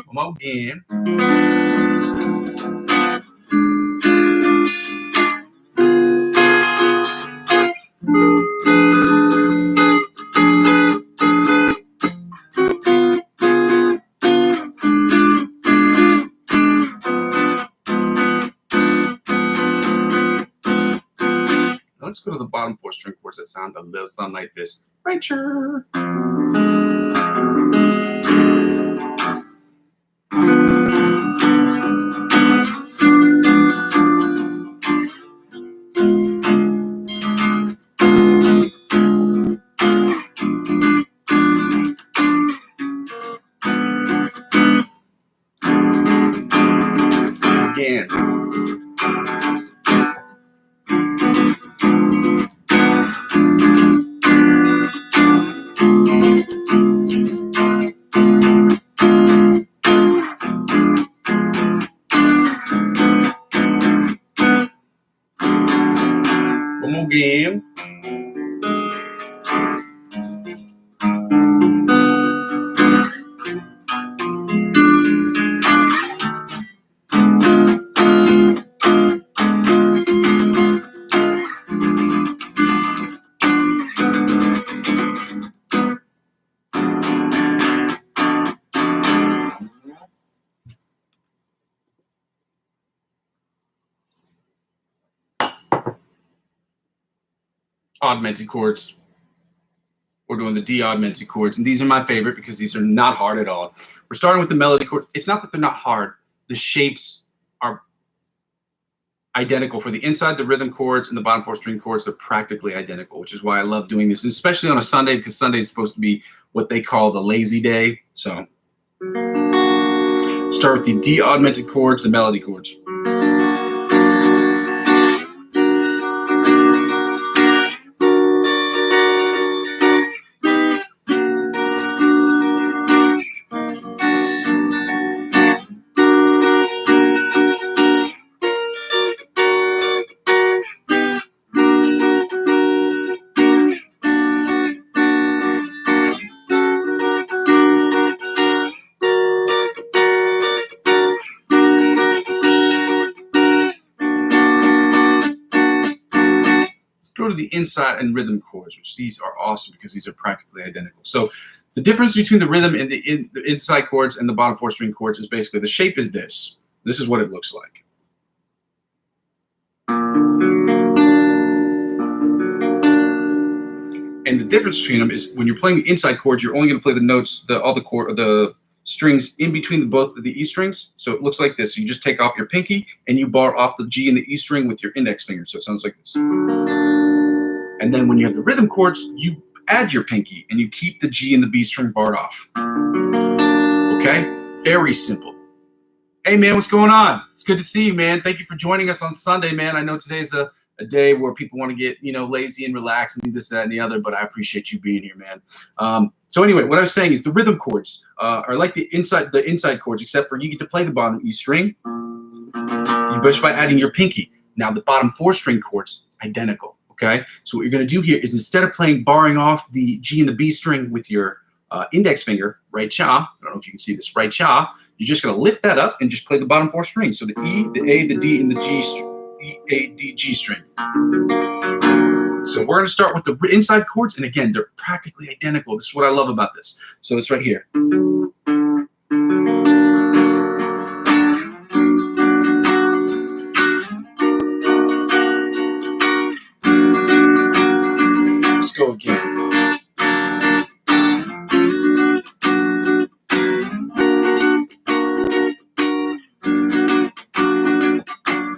Speaker 1: Come on again. Let's go to the bottom 4 string chords that sound a little something like this. Rachel. again. One more again. Augmented chords. We're doing the D augmented chords, and these are my favorite because these are not hard at all. We're starting with the melody chord. It's not that they're not hard. The shapes are identical for the inside, the rhythm chords, and the bottom 4 string chords. They're practically identical, which is why I love doing this, especially on a Sunday, because Sunday is supposed to be what they call the lazy day. So start with the D augmented chords, the melody chords. Go to the inside and rhythm chords, which these are awesome because these are practically identical. So the difference between the rhythm and the inside chords and the bottom 4 string chords is basically the shape is this. This is what it looks like. And the difference between them is when you're playing the inside chords, you're only going to play the notes, the strings in between both of the E strings. So it looks like this. So you just take off your pinky and you bar off the G and the E string with your index finger. So it sounds like this. And then when you have the rhythm chords, you add your pinky and you keep the G and the B string barred off. Okay? Very simple. Hey, man, what's going on? It's good to see you, man. Thank you for joining us on Sunday, man. I know today's a day where people want to get, lazy and relax and do this, that, and the other, but I appreciate you being here, man. So anyway, what I was saying is the rhythm chords are like the inside chords, except for you get to play the bottom E string just by adding your pinky. Now the bottom 4 string chords, identical. Okay, so what you're going to do here is instead of barring off the G and the B string with your index finger, right cha, I don't know if you can see this, right cha, you're just going to lift that up and just play the bottom 4 strings. So the E, the A, the D, and the G string. E, A, D, G string. So we're going to start with the inside chords, and again, they're practically identical. This is what I love about this. So it's right here. Let's go again.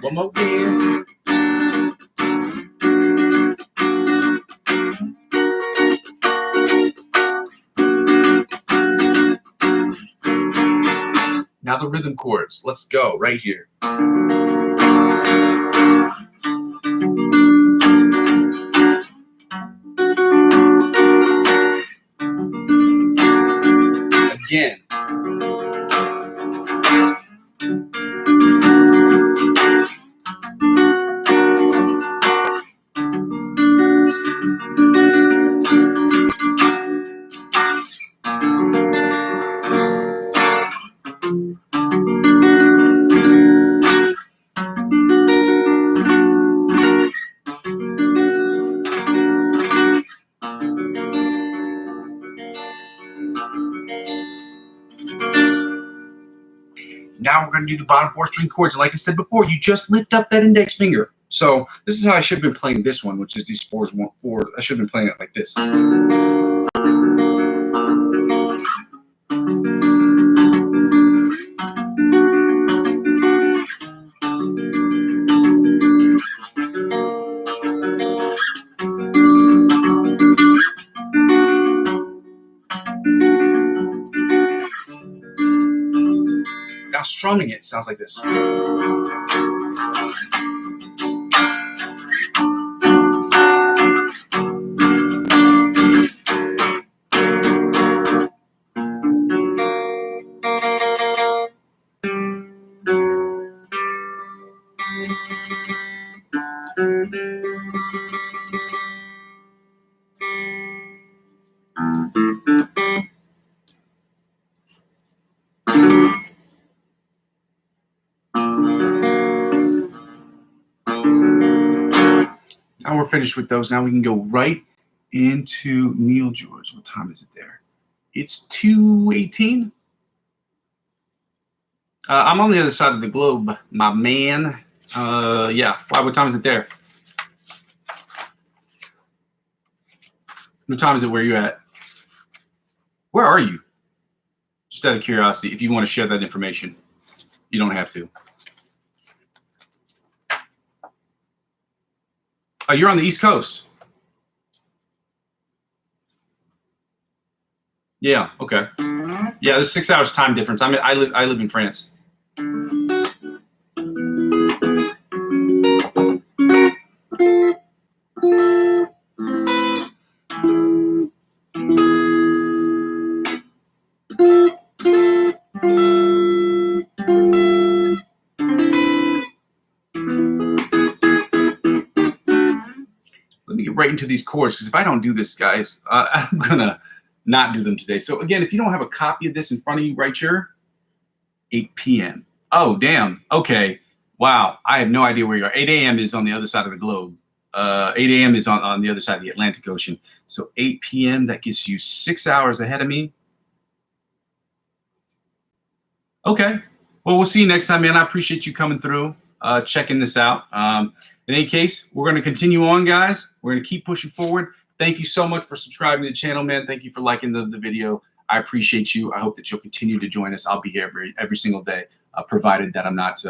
Speaker 1: One more again. Now the rhythm chords. Let's go right here. Again. Now we're going to do the bottom 4 string chords. And like I said before, you just lift up that index finger. So this is how I should have been playing this one, which is these 4s, 1, 4. I should have been playing it like this. strumming it, it sounds like this. Now we're finished with those. Now we can go right into Neil George. What time is it there? It's 2:18. I'm on the other side of the globe, my man. Yeah. Why? What time is it there? What time is it where you at? Where are you? Just out of curiosity, if you want to share that information, you don't have to. Oh, you're on the East Coast. Yeah. Okay. Yeah, there's 6 hours time difference. I live in France. Let me get right into these chords, because if I don't do this, guys, I'm gonna not do them today. So again, if you don't have a copy of this in front of you right here, 8 p.m. Oh, damn. Okay. Wow. I have no idea where you are. 8 a.m. is on the other side of the globe. 8 a.m. is on the other side of the Atlantic Ocean. So 8 p.m., that gives you 6 hours ahead of me. Okay. Well, we'll see you next time, man. I appreciate you coming through, checking this out. In any case, we're going to continue on, guys. We're going to keep pushing forward. Thank you so much for subscribing to the channel, man. Thank you for liking the video. I appreciate you. I hope that you'll continue to join us. I'll be here every single day, provided that I'm not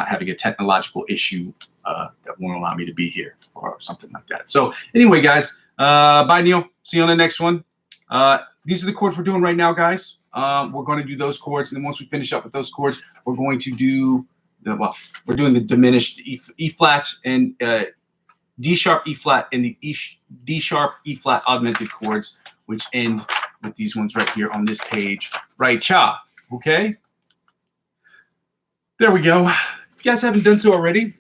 Speaker 1: having a technological issue that won't allow me to be here or something like that. So anyway, guys, bye, Neil. See you on the next one. These are the chords we're doing right now, guys. We're going to do those chords, and then once we finish up with those chords, we're going to do we're doing the diminished E flat and D sharp, E flat, and the D sharp, E flat augmented chords, which end with these ones right here on this page, right? Cha. Okay. There we go. If you guys haven't done so already,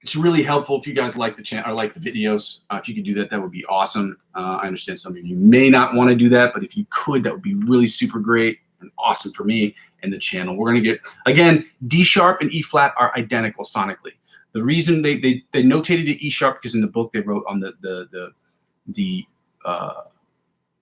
Speaker 1: it's really helpful if you guys like the channel or like the videos. If you could do that, that would be awesome. I understand some of you may not want to do that, but if you could, that would be really super great and awesome for me and the channel. We're going to get, again, D sharp and E flat are identical sonically. The reason they notated it E sharp because in the book they wrote on the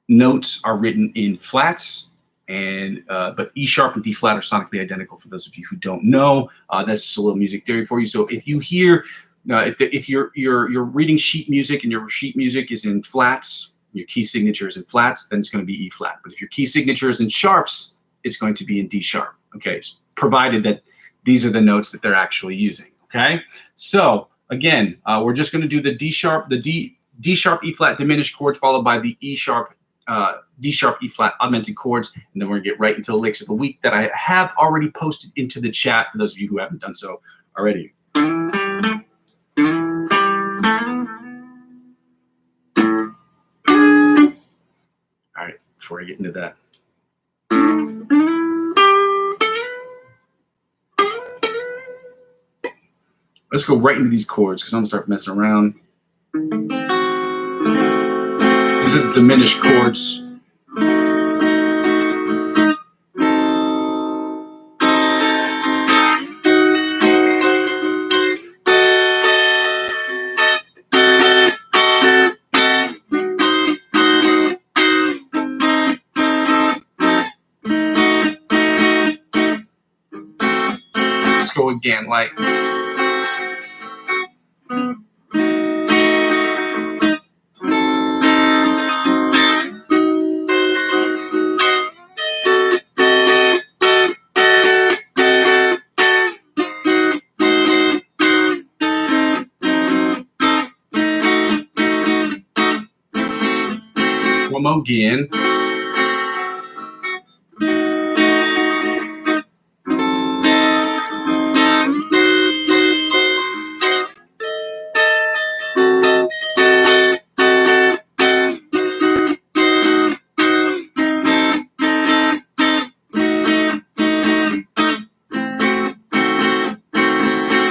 Speaker 1: notes are written in flats, and but E sharp and D flat are sonically identical. For those of you who don't know, that's just a little music theory for you. So if you hear, if you're reading sheet music and your sheet music is in flats, your key signature is in flats, then it's going to be E flat. But if your key signature is in sharps, it's going to be in D sharp. Okay, provided that these are the notes that they're actually using. Okay, so again, we're just going to do the D sharp, D sharp, E flat diminished chords, followed by the E sharp, D sharp, E flat augmented chords, and then we're going to get right into the licks of the week that I have already posted into the chat for those of you who haven't done so already. All right, before I get into that. Let's go right into these chords because I'm going to start messing around. These are diminished chords. Let's go again, like. One more again.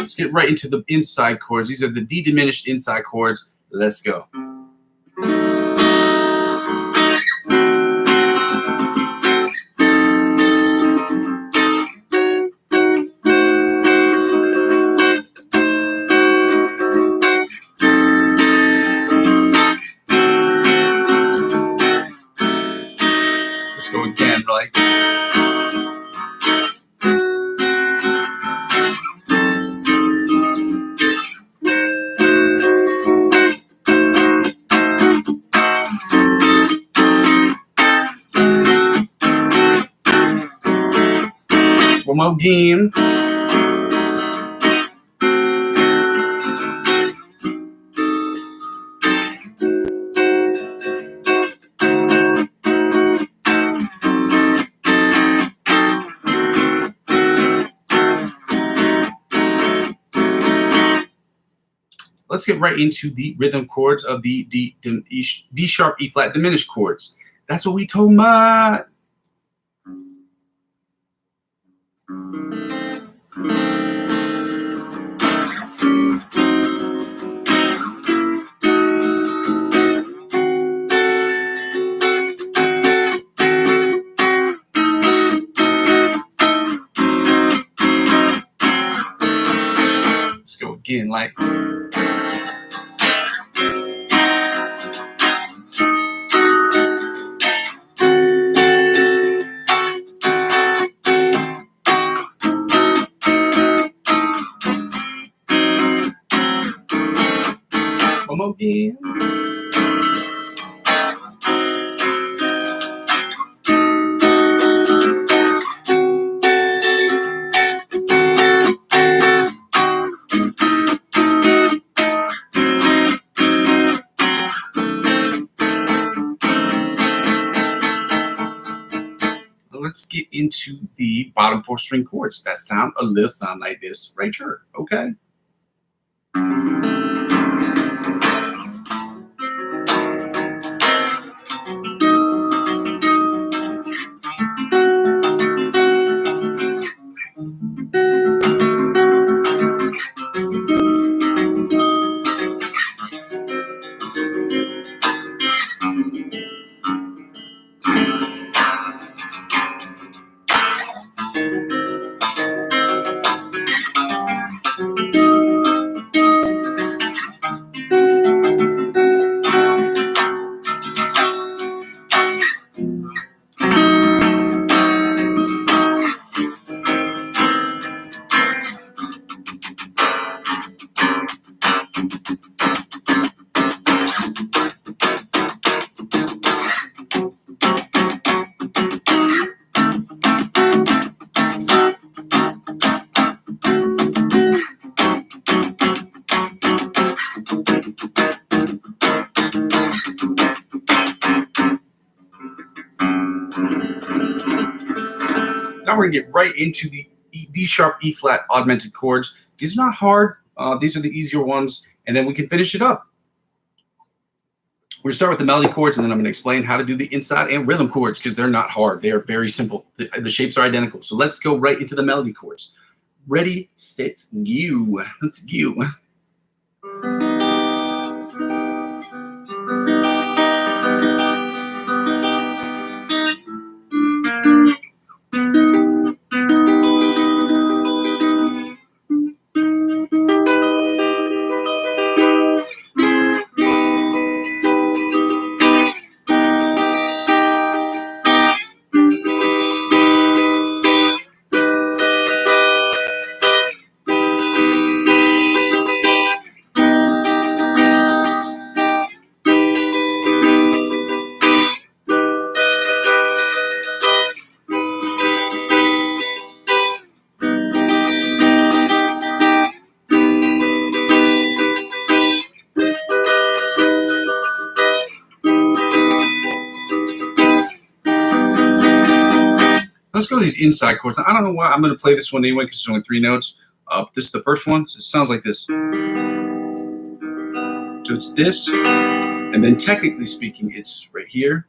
Speaker 1: Let's get right into the inside chords. These are the D diminished inside chords. Let's go. Let's go again, like. One more again. Let's get right into the rhythm chords of the D sharp, E flat diminished chords. That's what we told Ma. Let's go again, like. One more again. Let's get into the bottom 4 string chords that sound a little like this right here. Okay. Now we're gonna get right into the D sharp, E flat augmented chords. These are not hard. These are the easier ones, and then we can finish it up. We're gonna start with the melody chords, and then I'm gonna explain how to do the inside and rhythm chords because they're not hard. They are very simple. The shapes are identical. So let's go right into the melody chords. Ready, set, go. Let's go. Let's go to these inside chords. I don't know why I'm going to play this one anyway because it's only 3 notes. This is the first one. So it sounds like this. So it's this, and then technically speaking, it's right here.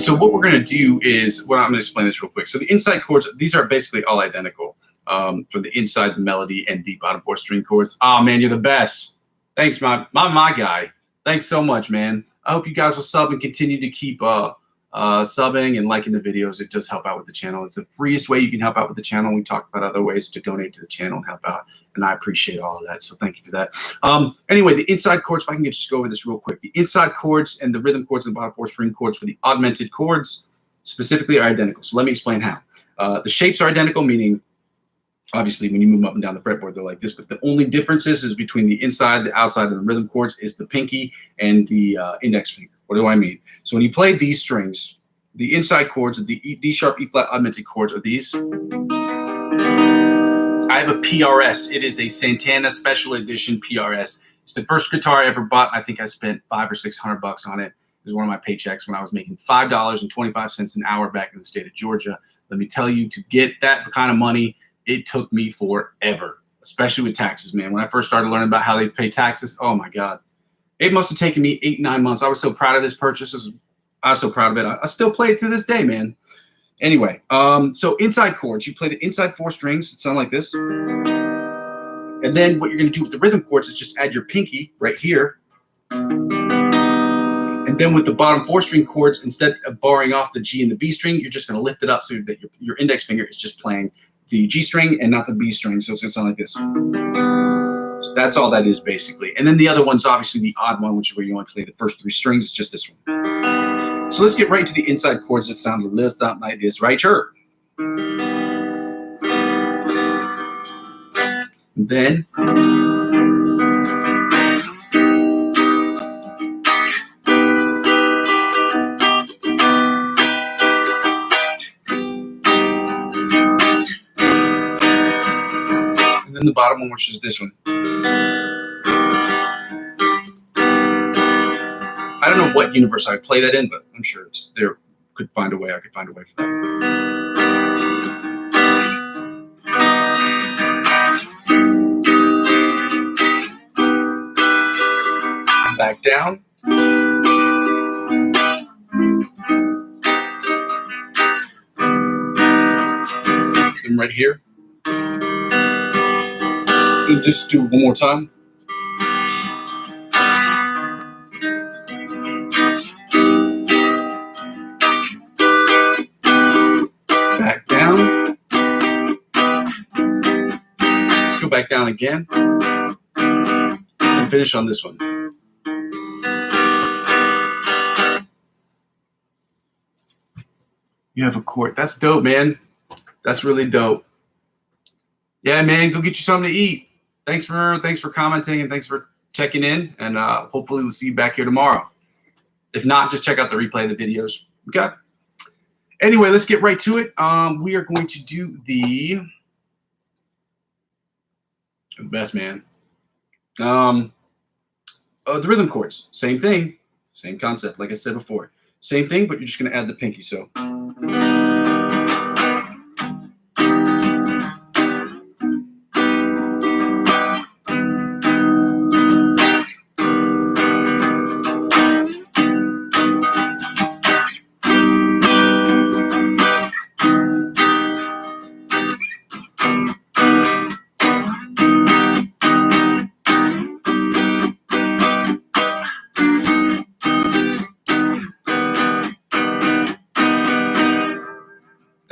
Speaker 1: And so what we're going to do is, well, I'm going to explain this real quick. So the inside chords, these are basically all identical for the inside, the melody, and the bottom 4 string chords. Oh, man, you're the best. Thanks, my guy. Thanks so much, man. I hope you guys will sub and continue to keep subbing and liking the videos. It does help out with the channel. It's the freest way you can help out with the channel. We talk about other ways to donate to the channel and help out, and I appreciate all of that, so thank you for that. Anyway, the inside chords, if I can just go over this real quick. The inside chords and the rhythm chords and the bottom 4 string chords for the augmented chords specifically are identical. So let me explain how. The shapes are identical, meaning obviously when you move them up and down the fretboard, they're like this, but the only differences is between the inside, the outside, and the rhythm chords is the pinky and the index finger. What do I mean? So when you play these strings, the inside chords, the D sharp, E flat augmented chords are these. I have a PRS. It is a Santana Special Edition PRS. It's the first guitar I ever bought. I think I spent $500 or $600 on it. It was one of my paychecks when I was making $5.25 an hour back in the state of Georgia. Let me tell you, to get that kind of money, it took me forever, especially with taxes, man. When I first started learning about how they pay taxes, oh my God. It must have taken me 8-9 months. I was so proud of this purchase. I was so proud of it. I still play it to this day, man. Anyway, so inside chords, you play the inside 4 strings. It sounds like this. And then what you're going to do with the rhythm chords is just add your pinky right here. And then with the bottom 4 string chords, instead of barring off the G and the B string, you're just going to lift it up so that your index finger is just playing the G string and not the B string. So it's going to sound like this. So that's all that is basically. And then the other one's obviously the odd one, which is where you want to play the first 3 strings. It's just this one. So let's get right into the inside chords that sound a little something like this right here. And then the bottom one, which is this one. I don't know what universe I play that in, but I'm sure it's there. I could find a way for that. Back down. Then right here. We'll just do it one more time. Back down. Let's go back down again. And finish on this one. You have a chord. That's dope, man. That's really dope. Yeah, man, go get you something to eat. Thanks for commenting and thanks for checking in. And hopefully we'll see you back here tomorrow. If not, just check out the replay of the videos. Okay. Anyway, let's get right to it. We are going to do the best, man. The rhythm chords. Same thing. Same concept, like I said before. Same thing, but you're just going to add the pinky. So.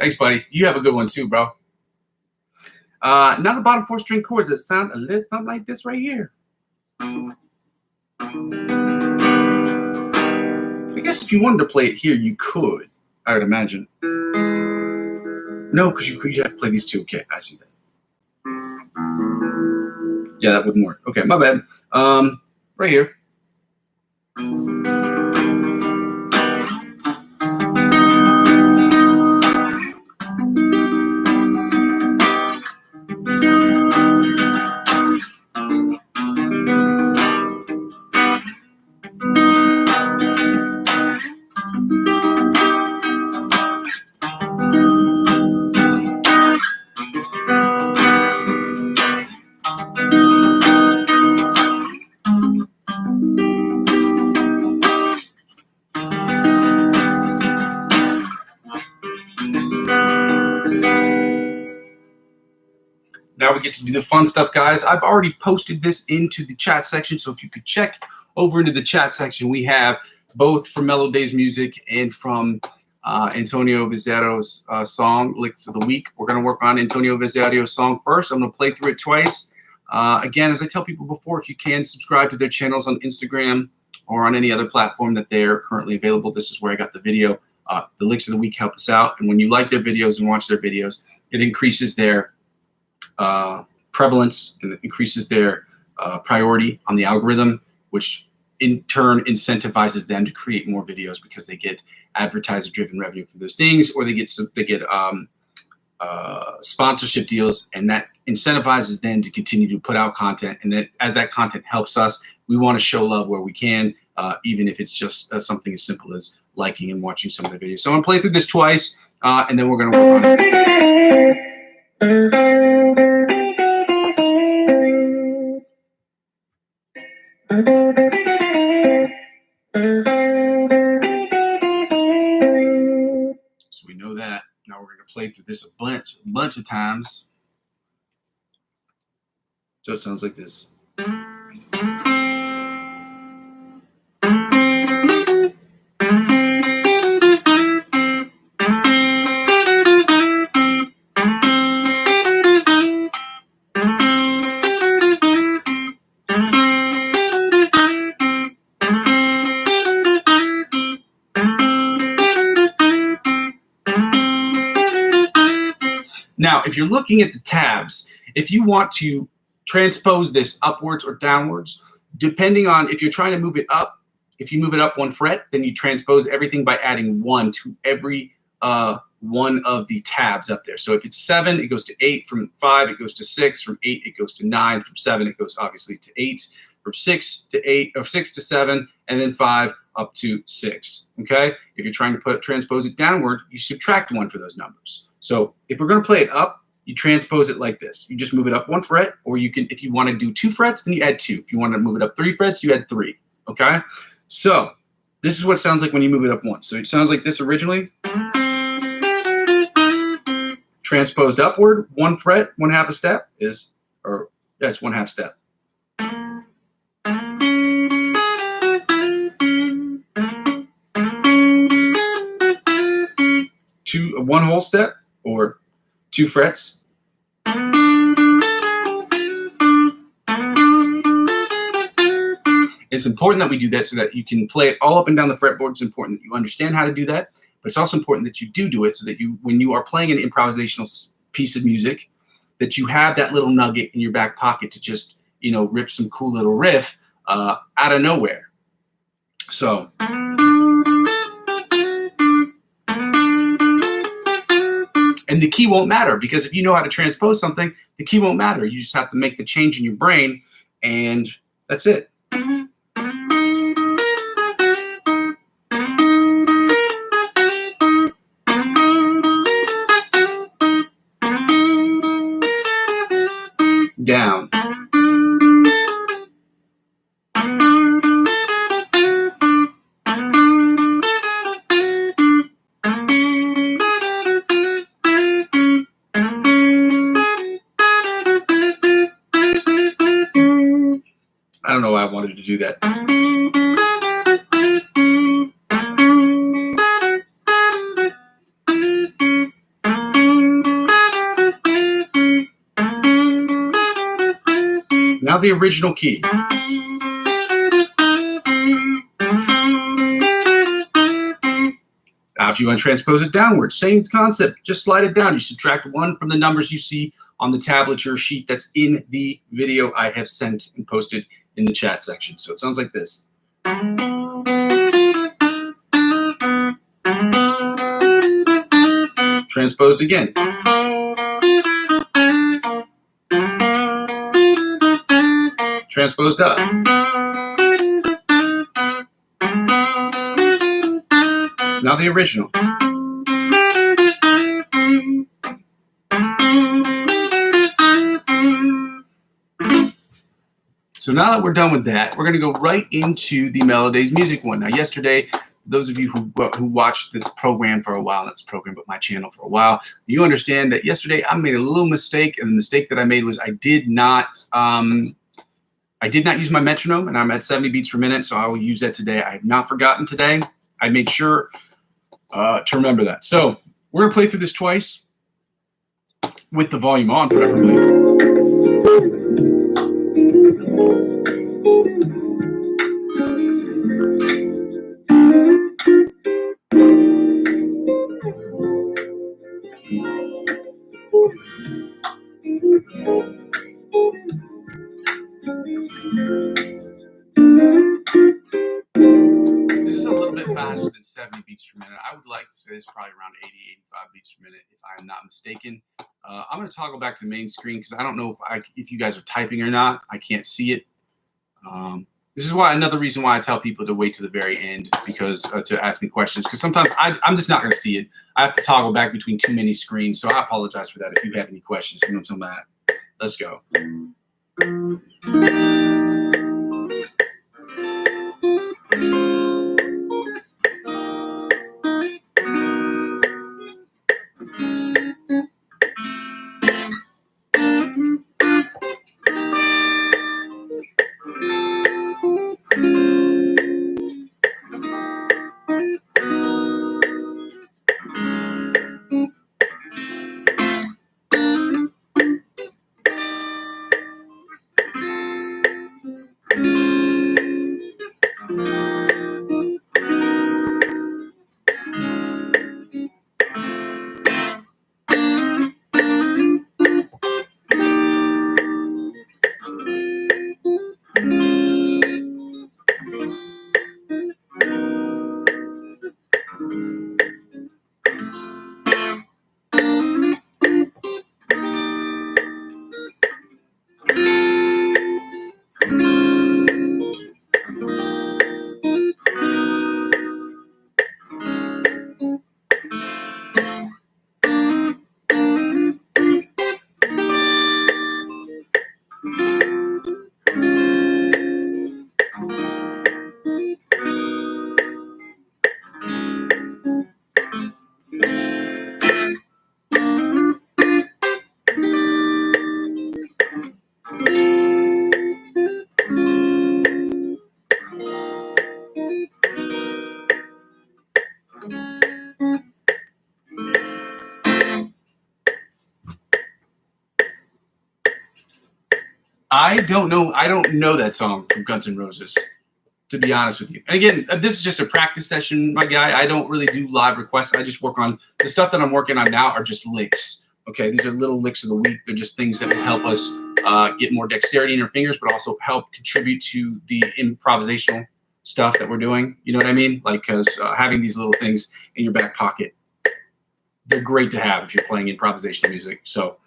Speaker 1: Thanks, buddy. You have a good one too, bro. Now the bottom 4 string chords that sound a little something like this right here. I guess if you wanted to play it here, you could. I would imagine. No, because you have to play these 2. Okay, I see that. Yeah, that wouldn't work. Okay, my bad. Right here. Now we get to do the fun stuff, guys. I've already posted this into the chat section, so if you could check over into the chat section, we have both from Mellow Days Music and from Antonio Vizzaro's song, Licks of the Week. We're going to work on Antonio Vizzaro's song first. I'm going to play through it twice. Again, as I tell people before, if you can, subscribe to their channels on Instagram or on any other platform that they're currently available. This is where I got the video. The Licks of the Week help us out. And when you like their videos and watch their videos, it increases their prevalence and it increases their priority on the algorithm, which in turn incentivizes them to create more videos because they get advertiser-driven revenue for those things, or they get sponsorship deals, and that incentivizes them to continue to put out content. And that as that content helps us, we want to show love where we can, even if it's just something as simple as liking and watching some of the videos. So I'm going to play through this twice, and then we're going to work on it. So we know that. Now we're going to play through this a bunch of times. So it sounds like this. Now, if you're looking at the tabs, if you want to transpose this upwards or downwards, depending on if you're trying to move it up, if you move it up 1 fret, then you transpose everything by adding 1 to every one of the tabs up there. So if it's 7, it goes to 8. From 5, it goes to 6. From 8, it goes to 9. From 7, it goes obviously to 8. From 6 to 8, or 6 to 7, and then 5 up to 6. Okay? If you're trying to transpose it downward, you subtract 1 for those numbers. So if we're going to play it up, you transpose it like this. You just move it up 1 fret, or you can, if you want to do 2 frets, then you add 2. If you want to move it up 3 frets, you add 3. Okay? So this is what it sounds like when you move it up 1. So it sounds like this originally. Transposed upward, 1 fret, 1/2 a step is, or yes, 1/2 step. One whole step, or 2 frets. It's important that we do that so that you can play it all up and down the fretboard. It's important that you understand how to do that, but it's also important that you do it so that you, when you are playing an improvisational piece of music, that you have that little nugget in your back pocket to just, you know, rip some cool little riff out of nowhere. So. And the key won't matter, because if you know how to transpose something, the key won't matter. You just have to make the change in your brain, and that's it. Down. I don't know why I wanted to do that. Now the original key. Now if you want to transpose it downward, same concept, just slide it down. You subtract 1 from the numbers you see on the tablature sheet that's in the video I have sent and posted in the chat section. So it sounds like this. Transposed again. Transposed up. Now the original. So now that we're done with that, we're going to go right into the Mellow Days Music one. Now, yesterday those of you who watched this program for a while, not this program, but my channel for a while, you understand that yesterday I made a little mistake, and the mistake that I made was I did not use my metronome, and I'm at 70 beats per minute, so I will use that today. I have not forgotten today. I made sure to remember that. So we're gonna play through this twice with the volume on, preferably. This is a little bit faster than 70 beats per minute. I would like to say it's probably around 80, 85 beats per minute, if I'm not mistaken. I'm going to toggle back to main screen because I don't know if you guys are typing or not. I can't see it. This is another reason why I tell people to wait to the very end, because to ask me questions, because sometimes I'm just not going to see it. I have to toggle back between too many screens, so I apologize for that if you have any questions. You know what I'm talking about? Let's go. I don't know that song from Guns N' Roses, to be honest with you. And again, this is just a practice session, my guy. I don't really do live requests. I just work on the stuff that I'm working on now are just licks. Okay, these are little licks of the week. They're just things that will help us get more dexterity in our fingers, but also help contribute to the improvisational stuff that we're doing. You know what I mean? Like, because having these little things in your back pocket, they're great to have if you're playing improvisational music. So.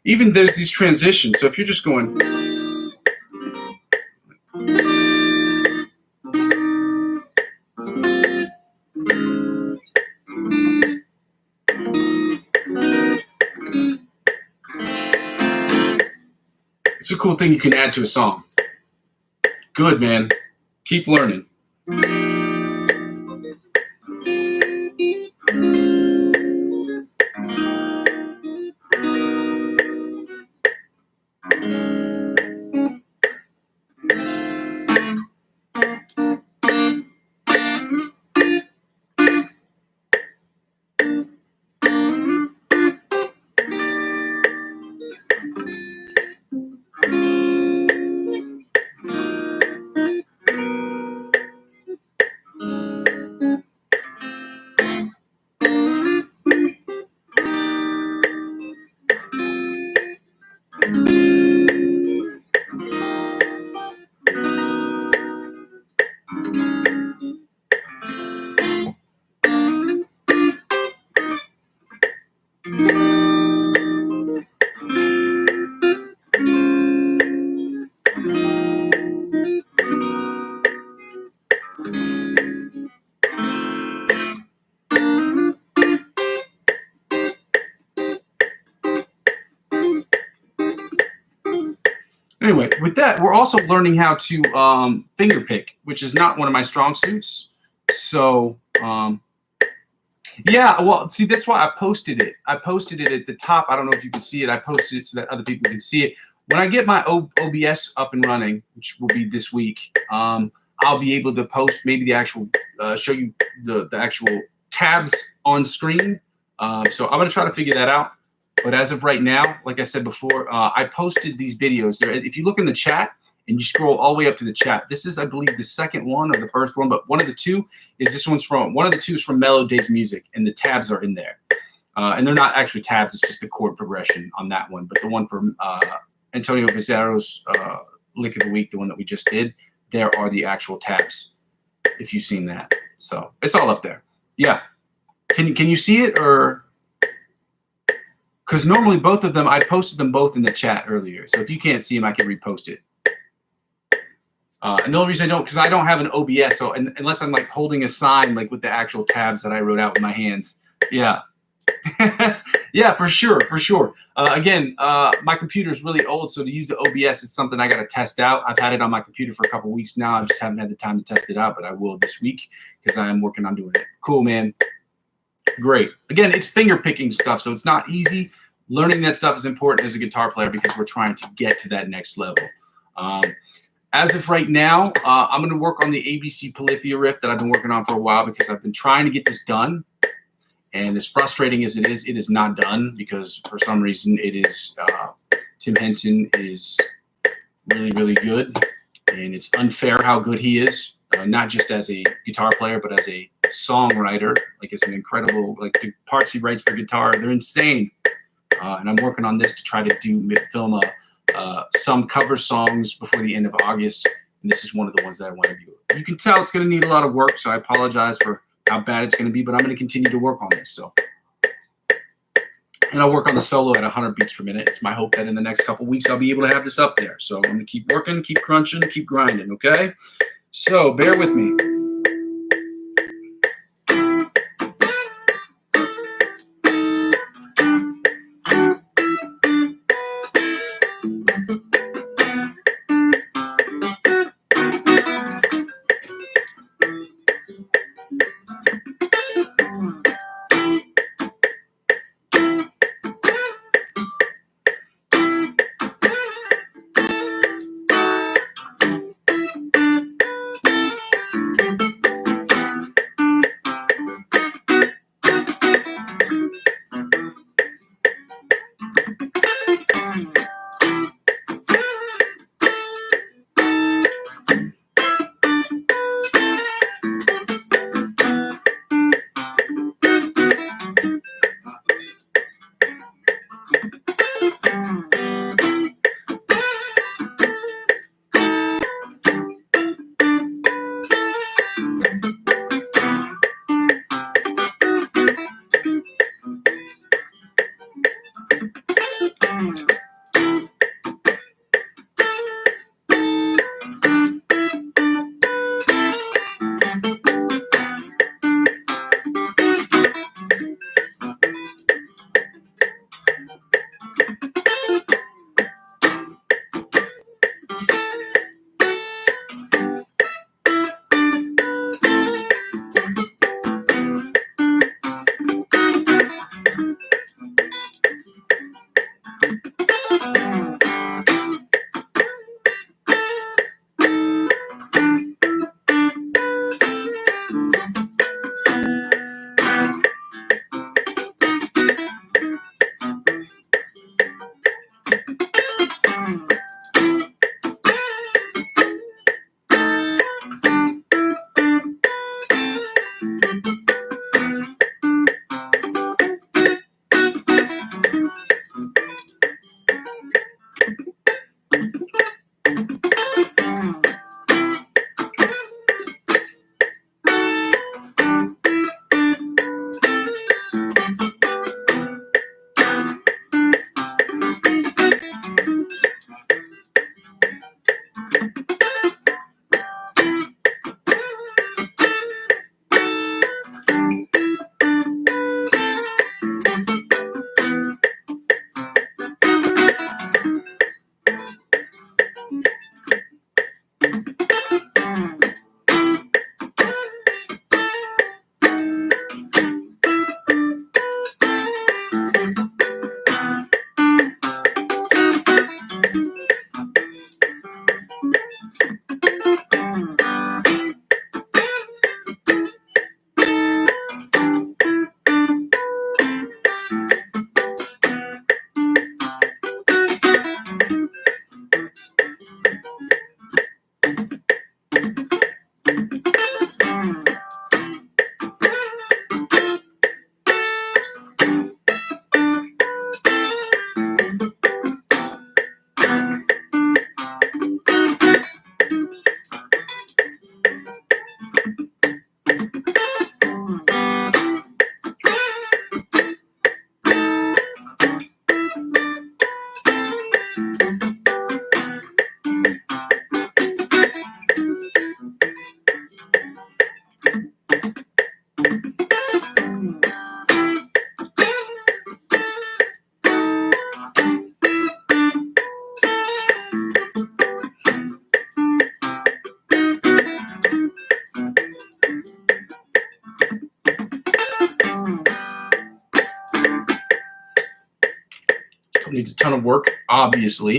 Speaker 1: Even there's these transitions. So if you're just going, it's a cool thing you can add to a song. Good, man. Keep learning. Anyway, with that, we're also learning how to finger pick, which is not one of my strong suits. So, yeah, well, see, that's why I posted it. I posted it at the top. I don't know if you can see it. I posted it so that other people can see it. When I get my OBS up and running, which will be this week, I'll be able to post maybe the actual, show you the actual tabs on screen. So I'm going to try to figure that out. But as of right now, like I said before, I posted these videos there. If you look in the chat and you scroll all the way up to the chat, this is, I believe, the second one or the first one, but one of the two is this one's from, one of the two is from Mellow Days Music, and the tabs are in there. And they're not actually tabs, it's just the chord progression on that one. But the one from Antonio Vizzaro's Lick of the Week, the one that we just did, there are the actual tabs, if you've seen that. So it's all up there. Yeah. Can you see it, or? Because normally both of them, I posted them both in the chat earlier. So if you can't see them, I can repost it. And the only reason I don't, because I don't have an OBS, so unless I'm like holding a sign like with the actual tabs that I wrote out with my hands. Yeah. Yeah, for sure, for sure. Again, my computer is really old, so to use the OBS is something I got to test out. I've had it on my computer for a couple weeks now. I just haven't had the time to test it out, but I will this week because I am working on doing it. Cool, man. Great. Again, it's finger picking stuff, so it's not easy. Learning that stuff is important as a guitar player because we're trying to get to that next level. As of right now, I'm going to work on the ABC Polyphia riff that I've been working on for a while because I've been trying to get this done. And as frustrating as it is not done because for some reason it is, Tim Henson is really, really good. And it's unfair how good he is, not just as a guitar player, but as a songwriter. Like, it's an incredible, like, the parts he writes for guitar, they're insane. And I'm working on this to try to film some cover songs before the end of August. And this is one of the ones that I want to do. You can tell it's going to need a lot of work, so I apologize for how bad it's going to be, but I'm going to continue to work on this. So, and I'll work on the solo at 100 beats per minute. It's my hope that in the next couple weeks I'll be able to have this up there. So I'm going to keep working, keep crunching, keep grinding, okay? So bear with me. Needs a ton of work, obviously.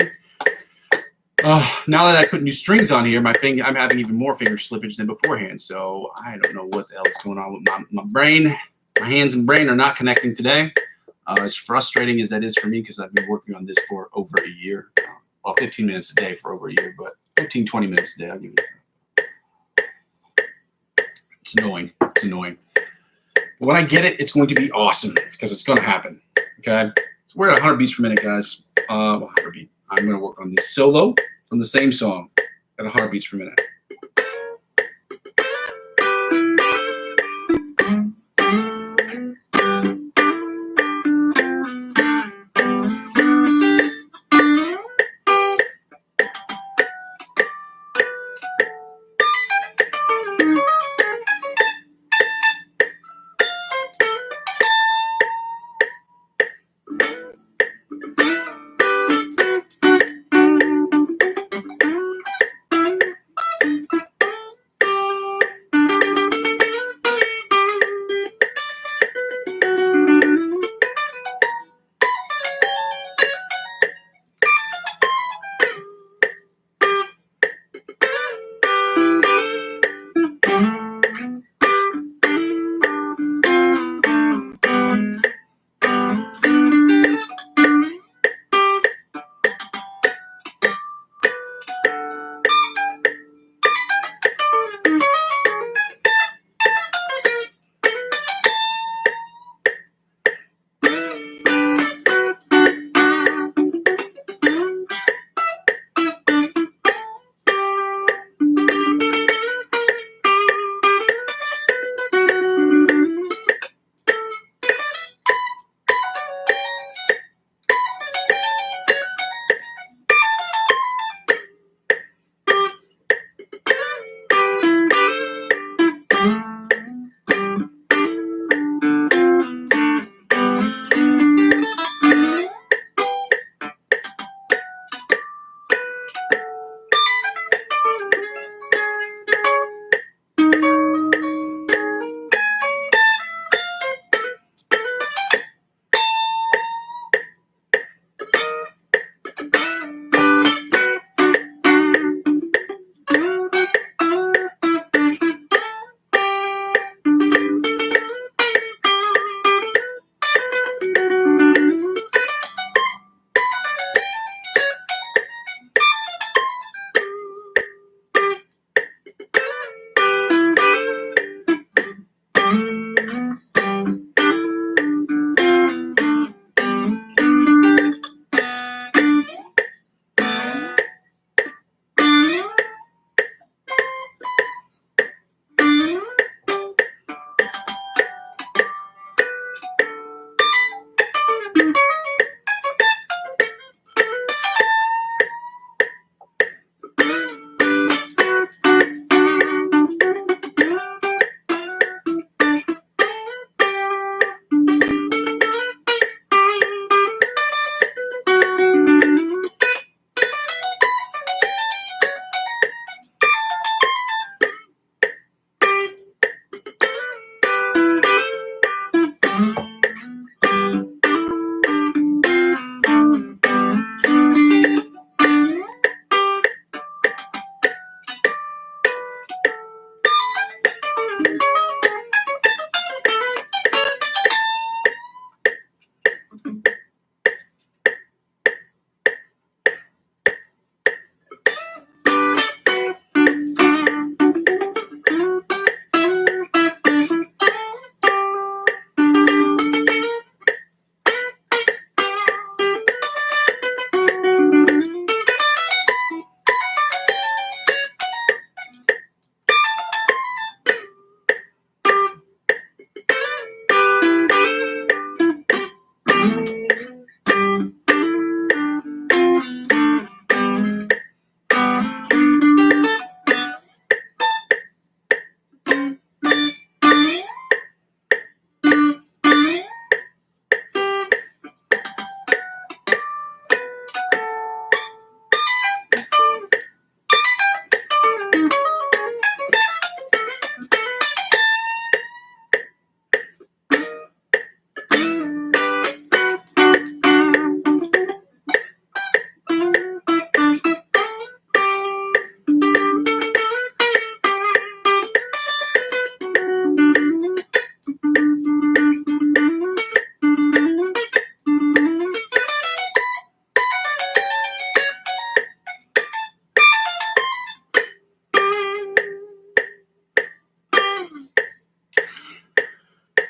Speaker 1: Now that I put new strings on here, I'm having even more finger slippage than beforehand. So I don't know what the hell is going on with my brain. My hands and brain are not connecting today. As frustrating as that is for me, because I've been working on this for over a year. Well, 15 minutes a day for over a year, but 15, 20 minutes a day. I'll give you. It's annoying. It's annoying. But when I get it, it's going to be awesome, because it's going to happen. Okay? So we're at 100 beats per minute, guys. 100 beat. I'm going to work on this solo from the same song at 100 beats per minute.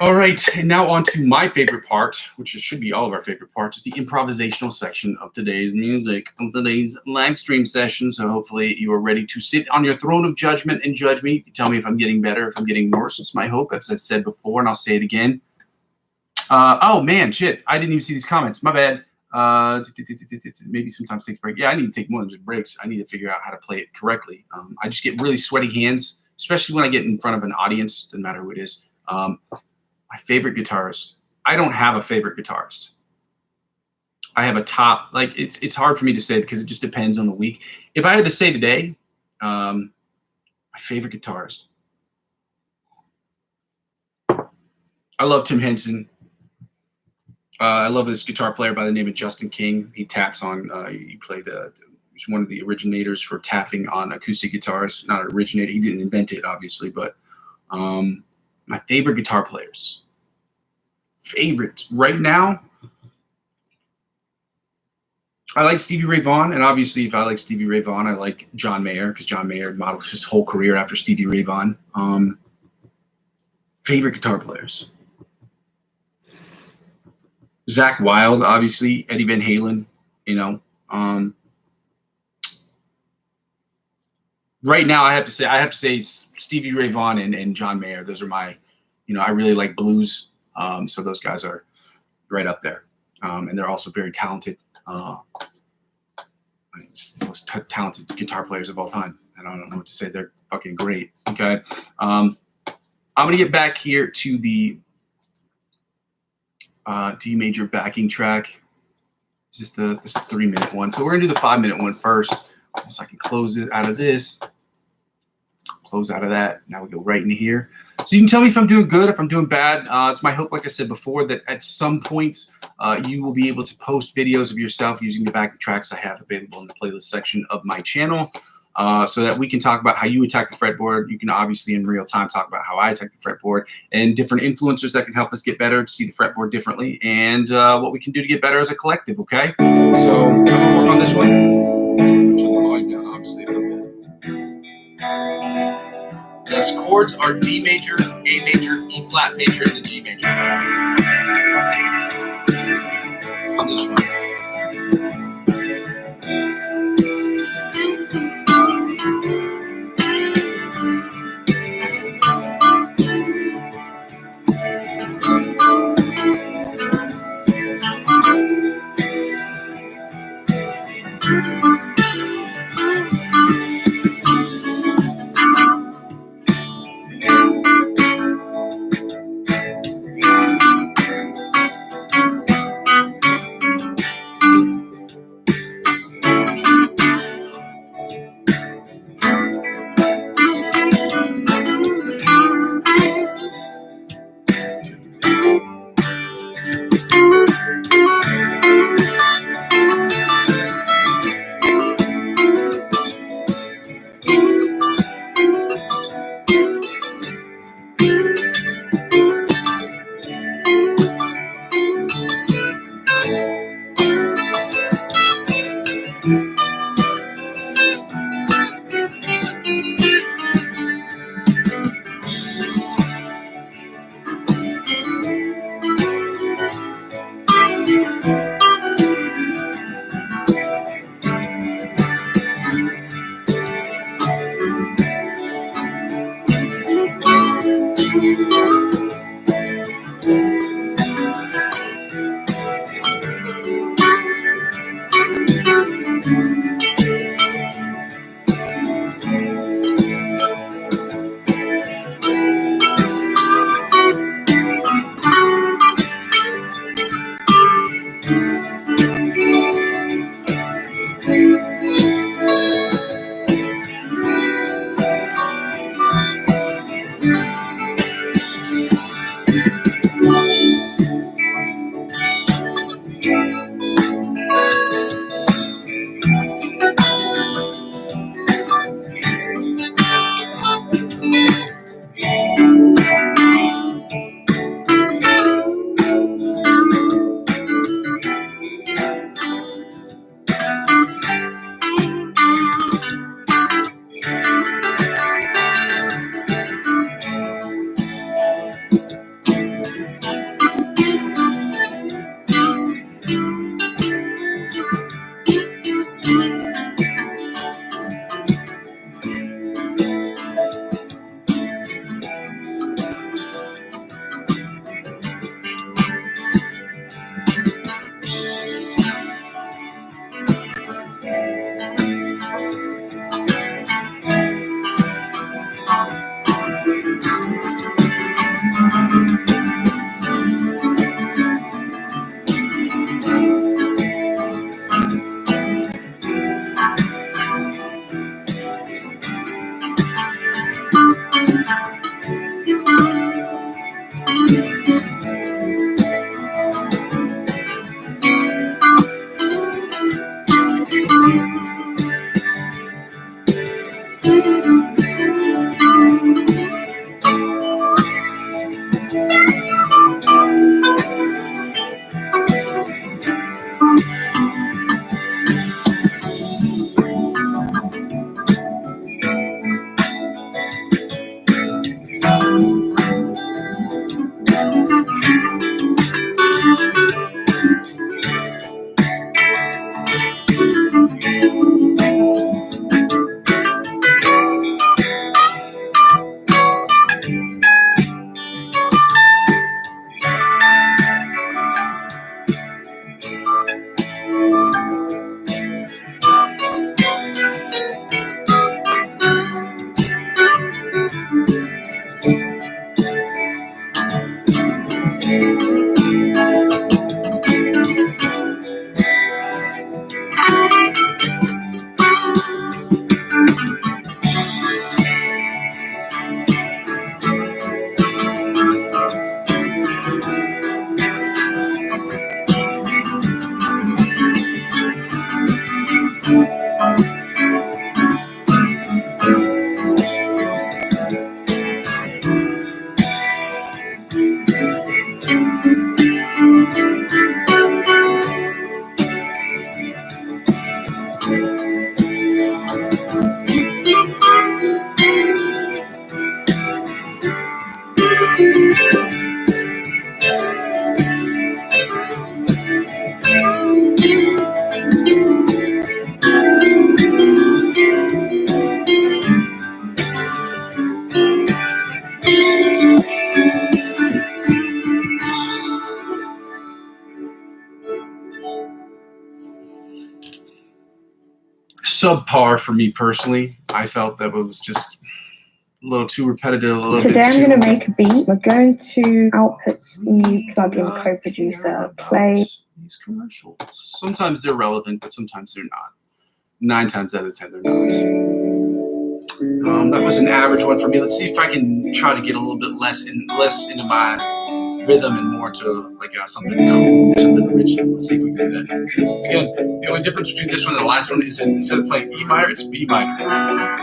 Speaker 1: All right, and now on to my favorite part, which should be all of our favorite parts, is the improvisational section of today's music, of today's live stream session. So hopefully you are ready to sit on your throne of judgment and judge me. Tell me if I'm getting better, if I'm getting worse. It's my hope, as I said before, and I'll say it again. Oh man, shit! I didn't even see these comments. My bad. Maybe sometimes takes break. Yeah, I need to take more than just breaks. I need to figure out how to play it correctly. I just get really sweaty hands, especially when I get in front of an audience. Doesn't matter who it is. My favorite guitarist. I don't have a favorite guitarist. I have a top. Like it's hard for me to say because it just depends on the week. If I had to say today, my favorite guitarist. I love Tim Henson. I love this guitar player by the name of Justin King. He taps on. He played. He's one of the originators for tapping on acoustic guitars. Not an originator. He didn't invent it, obviously, but. My favorite guitar players. Favorites right now. I like Stevie Ray Vaughan, and obviously, if I like Stevie Ray Vaughan, I like John Mayer because John Mayer modeled his whole career after Stevie Ray Vaughan. Favorite guitar players. Zakk Wylde, obviously, Eddie Van Halen. You know. Right now, I have to say Stevie Ray Vaughan and John Mayer. Those are my, I really like blues. So those guys are right up there. And they're also very talented. It's the most talented guitar players of all time. I don't know what to say. They're fucking great. Okay. I'm going to get back here to the D major backing track. It's just this 3-minute one. So we're going to do the 5-minute one first. So I can close it out of this, close out of that. Now we go right into here. So you can tell me if I'm doing good, if I'm doing bad. It's my hope, like I said before, that at some point you will be able to post videos of yourself using the backing tracks I have available in the playlist section of my channel so that we can talk about how you attack the fretboard. You can obviously in real time talk about how I attack the fretboard and different influencers that can help us get better, to see the fretboard differently, and what we can do to get better as a collective, okay? So I'm going to work on this one. Turn the volume down, obviously, a little bit. Yes, chords are D major, A major, E flat major, and the G major. On this one. Subpar for me personally. I felt that it was just a little too repetitive.
Speaker 3: Today I'm going to make a beat. We're going to Output's new plugin co-producer, play
Speaker 1: these commercials. Sometimes they're relevant, but sometimes they're not. 9 times out of 10, they're not. That was an average one for me. Let's see if I can try to get a little bit less into my rhythm and more to like something cool, something original. Let's see if we can do that. Again, the only difference between this one and the last one is that instead of playing E minor, it's B minor.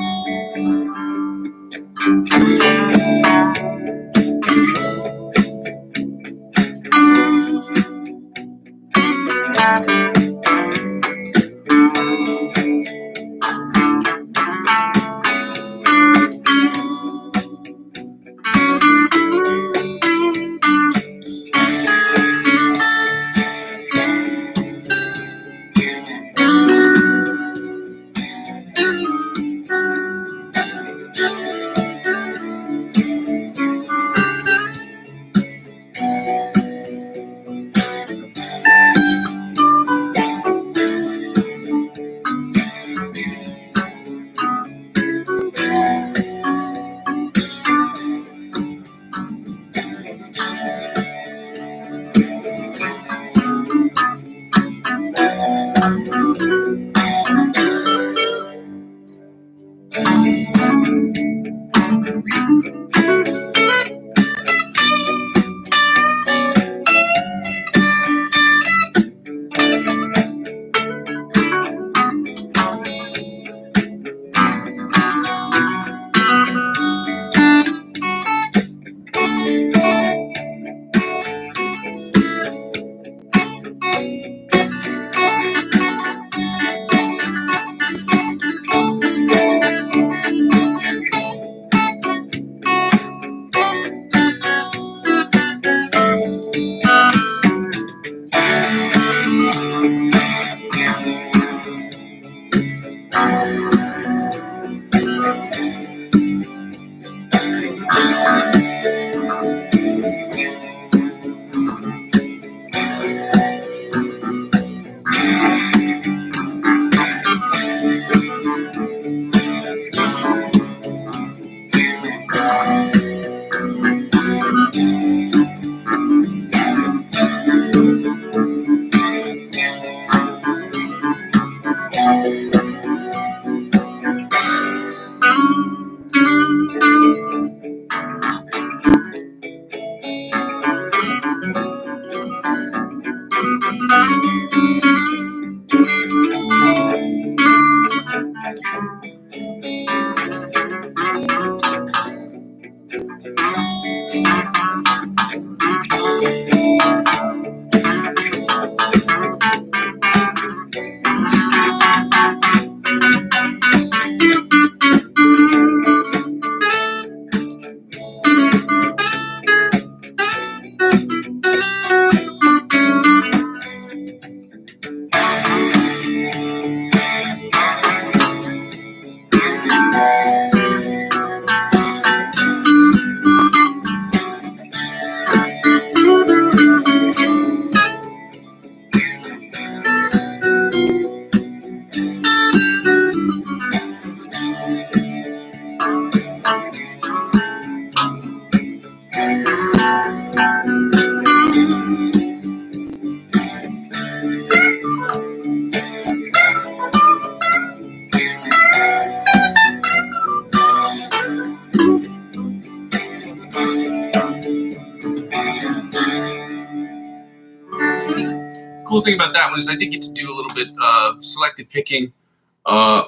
Speaker 1: Cool thing about that one is I did get to do a little bit of selective picking,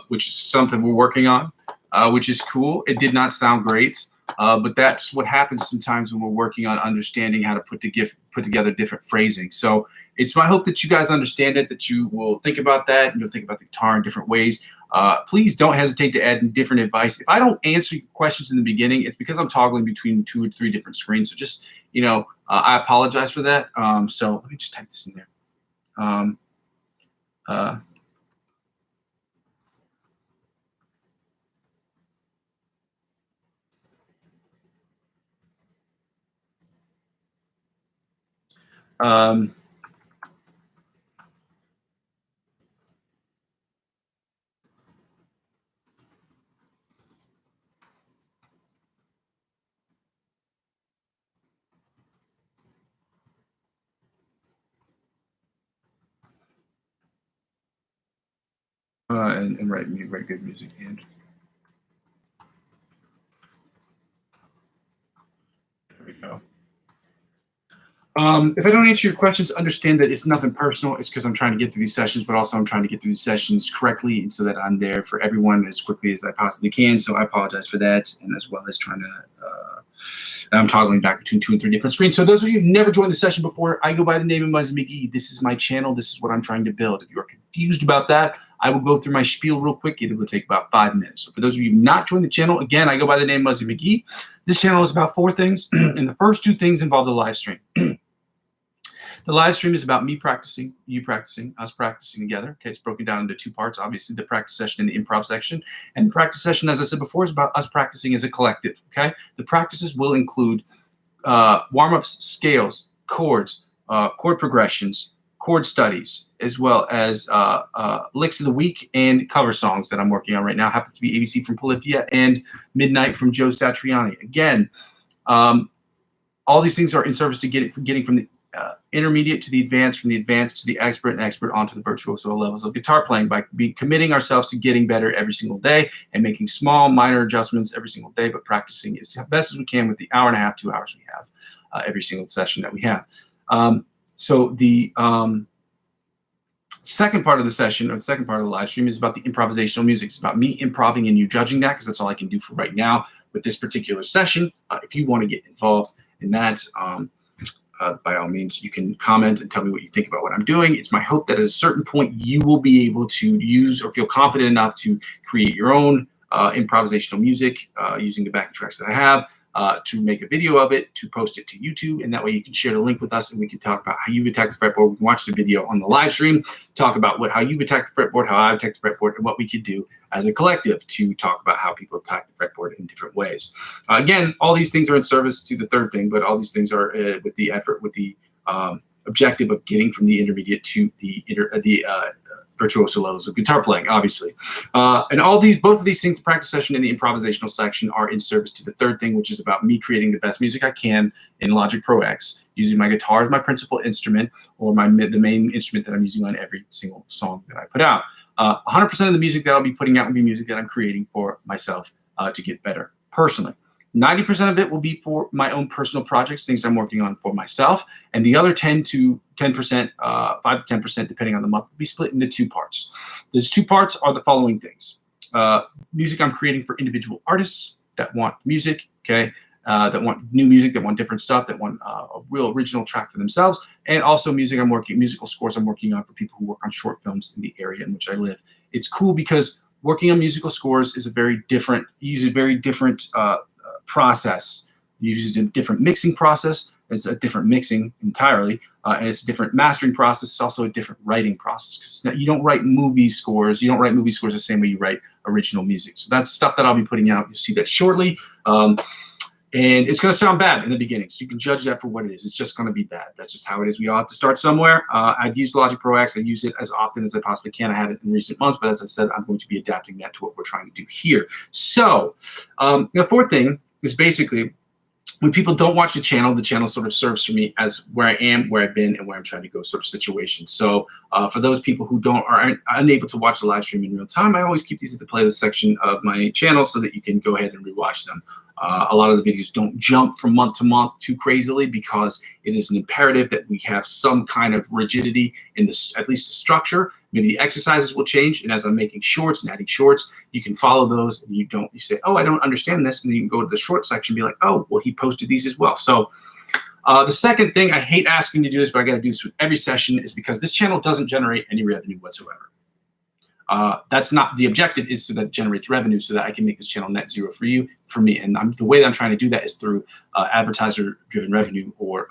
Speaker 1: which is something we're working on, which is cool. It did not sound great, but that's what happens sometimes when we're working on understanding how to put together different phrasing. So it's my hope that you guys understand it, that you will think about that, and you'll think about the guitar in different ways. Please don't hesitate to add different advice. If I don't answer your questions in the beginning, it's because I'm toggling between 2 or 3 different screens. So just, I apologize for that. So let me just type this in there. And write good music. And there we go. If I don't answer your questions, understand that it's nothing personal. It's because I'm trying to get through these sessions, but also I'm trying to get through these sessions correctly, and so that I'm there for everyone as quickly as I possibly can. So I apologize for that, and as well as trying to, I'm toggling back between 2 and 3 different screens. So those of you who've never joined the session before, I go by the name of Muzzy McGee. This is my channel. This is what I'm trying to build. If you are confused about that, I will go through my spiel real quick. It will take about 5 minutes. So for those of you who have not joined the channel, again, I go by the name Muzzy McGee. This channel is about 4 things, and the first 2 things involve the live stream. The live stream is about me practicing, you practicing, us practicing together. Okay, it's broken down into 2 parts, obviously the practice session and the improv section. And the practice session, as I said before, is about us practicing as a collective. Okay, the practices will include warm-ups, scales, chords, chord progressions, chord studies, as well as licks of the week and cover songs that I'm working on right now. Happens to be ABC from Polyphia and Midnight from Joe Satriani. Again, all these things are in service to getting from the intermediate to the advanced, from the advanced to the expert, and expert onto the virtuoso levels of guitar playing by committing ourselves to getting better every single day and making small, minor adjustments every single day, but practicing as best as we can with the hour and a half, 2 hours we have every single session that we have. So the second part of the session, or the second part of the live stream, is about the improvisational music. It's about me improving and you judging that, because that's all I can do for right now with this particular session. If you want to get involved in that, by all means, you can comment and tell me what you think about what I'm doing. It's my hope that at a certain point you will be able to use or feel confident enough to create your own improvisational music using the backing tracks that I have, to make a video of it, to post it to YouTube, and that way you can share the link with us and we can talk about how you've attacked the fretboard. We can watch the video on the live stream, talk about how you've attacked the fretboard, how I've attacked the fretboard, and what we could do as a collective to talk about how people attack the fretboard in different ways. Again, all these things are in service to the third thing, but all these things are with the effort, with the objective of getting from the intermediate to the virtuoso levels of guitar playing, obviously. And both of these things, the practice session and the improvisational section, are in service to the third thing, which is about me creating the best music I can in Logic Pro X, using my guitar as my principal instrument, or the main instrument that I'm using on every single song that I put out. 100% of the music that I'll be putting out will be music that I'm creating for myself to get better personally. 90% of it will be for my own personal projects, things I'm working on for myself, and the other 5 to 10%, depending on the month, will be split into 2 parts. Those 2 parts are the following things: music I'm creating for individual artists that want music, okay, that want new music, that want different stuff, that want a real original track for themselves, and also musical scores I'm working on for people who work on short films in the area in which I live. It's cool because working on musical scores is usually very different process. You use a different mixing process. It's a different mixing entirely, and it's a different mastering process. It's also a different writing process, because you don't write movie scores. You don't write movie scores the same way you write original music. So that's stuff that I'll be putting out. You'll see that shortly. And it's going to sound bad in the beginning, so you can judge that for what it is. It's just going to be bad. That's just how it is. We all have to start somewhere. I've used Logic Pro X. I use it as often as I possibly can. I have it in recent months, but as I said, I'm going to be adapting that to what we're trying to do here. So the fourth thing is basically, when people don't watch the channel sort of serves for me as where I am, where I've been, and where I'm trying to go sort of situation. So for those people who are unable to watch the live stream in real time, I always keep these at the playlist section of my channel so that you can go ahead and rewatch them A lot of the videos don't jump from month to month too crazily because it is an imperative that we have some kind of rigidity in this, at least the structure. Maybe the exercises will change, and as I'm making shorts and adding shorts, you can follow those, and you say, oh, I don't understand this, and then you can go to the short section and be like, oh, well, he posted these as well. So the second thing, I hate asking you to do this, but I got to do this with every session, is because this channel doesn't generate any revenue whatsoever. That's not the objective, is so that it generates revenue so that I can make this channel net zero for you, for me. And the way that I'm trying to do that is through advertiser-driven revenue or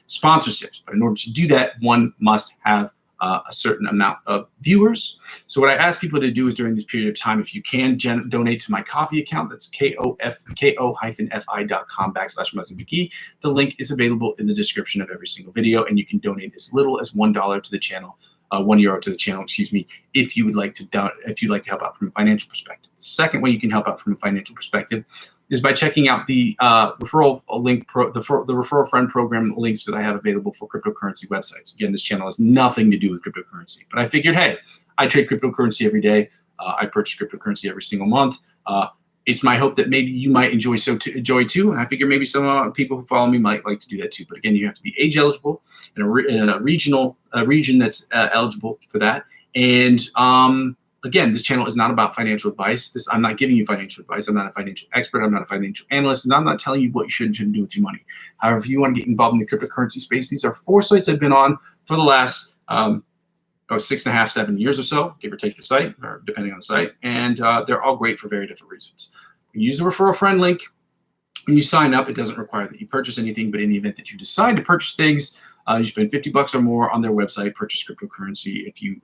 Speaker 1: sponsorships. But in order to do that, one must have a certain amount of viewers. So what I ask people to do is during this period of time, if you can donate to my coffee account, that's ko-fi.com/Muzzy McGee. The link is available in the description of every single video, and you can donate as little as $1 to the channel. €1 to the channel, excuse me, if you would like to help out from a financial perspective. The second way you can help out from a financial perspective is by checking out the referral link, the referral friend program links that I have available for cryptocurrency websites. Again, this channel has nothing to do with cryptocurrency, but I figured, hey, I trade cryptocurrency every day. I purchase cryptocurrency every single month. It's my hope that maybe you might enjoy too, and I figure maybe some people who follow me might like to do that too. But again, you have to be age eligible in a region that's eligible for that. And again, this channel is not about financial advice. I'm not giving you financial advice. I'm not a financial expert. I'm not a financial analyst, and I'm not telling you what you should and shouldn't do with your money. However, if you want to get involved in the cryptocurrency space, these are 4 sites I've been on for the last 6.5, 7 years or so, give or take the site, or depending on the site. And they're all great for very different reasons. You use the referral friend link and you sign up. It doesn't require that you purchase anything, but in the event that you decide to purchase things, you spend $50 or more on their website, purchase cryptocurrency. If you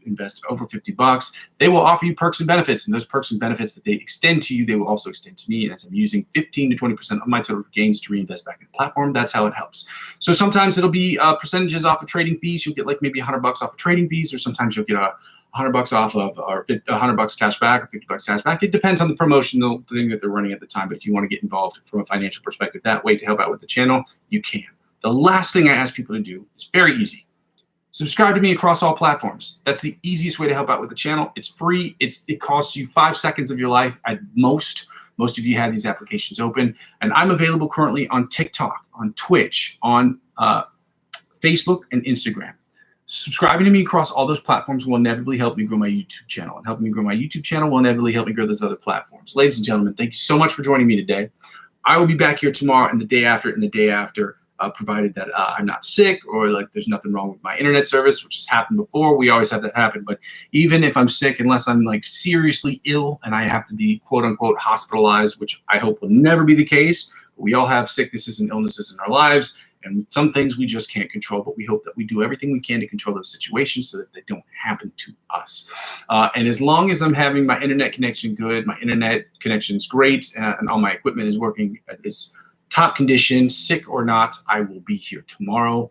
Speaker 1: invest over $50, they will offer you perks and benefits. And those perks and benefits that they extend to you, they will also extend to me. And as I'm using 15 to 20% of my total gains to reinvest back in the platform, that's how it helps. So sometimes it'll be percentages off of trading fees. You'll get like maybe $100 off of trading fees, or sometimes you'll get $100 off of, or $100 cash back, or $50 cash back. It depends on the promotional thing that they're running at the time. But if you want to get involved from a financial perspective that way to help out with the channel, you can. The last thing I ask people to do is very easy. Subscribe to me across all platforms. That's the easiest way to help out with the channel. It's free. It costs you 5 seconds of your life at most. Most of you have these applications open. And I'm available currently on TikTok, on Twitch, on Facebook, and Instagram. Subscribing to me across all those platforms will inevitably help me grow my YouTube channel. And helping me grow my YouTube channel will inevitably help me grow those other platforms. Ladies and gentlemen, thank you so much for joining me today. I will be back here tomorrow and the day after and the day after. Provided that I'm not sick or like there's nothing wrong with my internet service, which has happened before. We always have that happen. But even if I'm sick, unless I'm like seriously ill and I have to be quote unquote hospitalized, which I hope will never be the case, we all have sicknesses and illnesses in our lives. And some things we just can't control, but we hope that we do everything we can to control those situations so that they don't happen to us. And as long as I'm having my internet connection good, my internet connection is great, and all my equipment is working at this top condition, sick or not, I will be here tomorrow.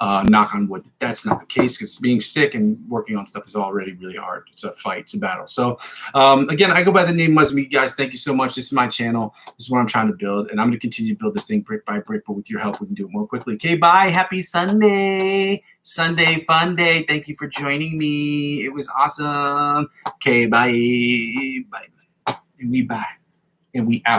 Speaker 1: Knock on wood, that's not the case, because being sick and working on stuff is already really hard. It's a fight, it's a battle. So again, I go by the name Muzzy McGee. Guys, thank you so much. This is my channel. This is what I'm trying to build, and I'm going to continue to build this thing brick by brick, but with your help, we can do it more quickly. Okay, bye. Happy Sunday. Sunday fun day. Thank you for joining me. It was awesome. Okay, bye. Bye. And we back. And we out.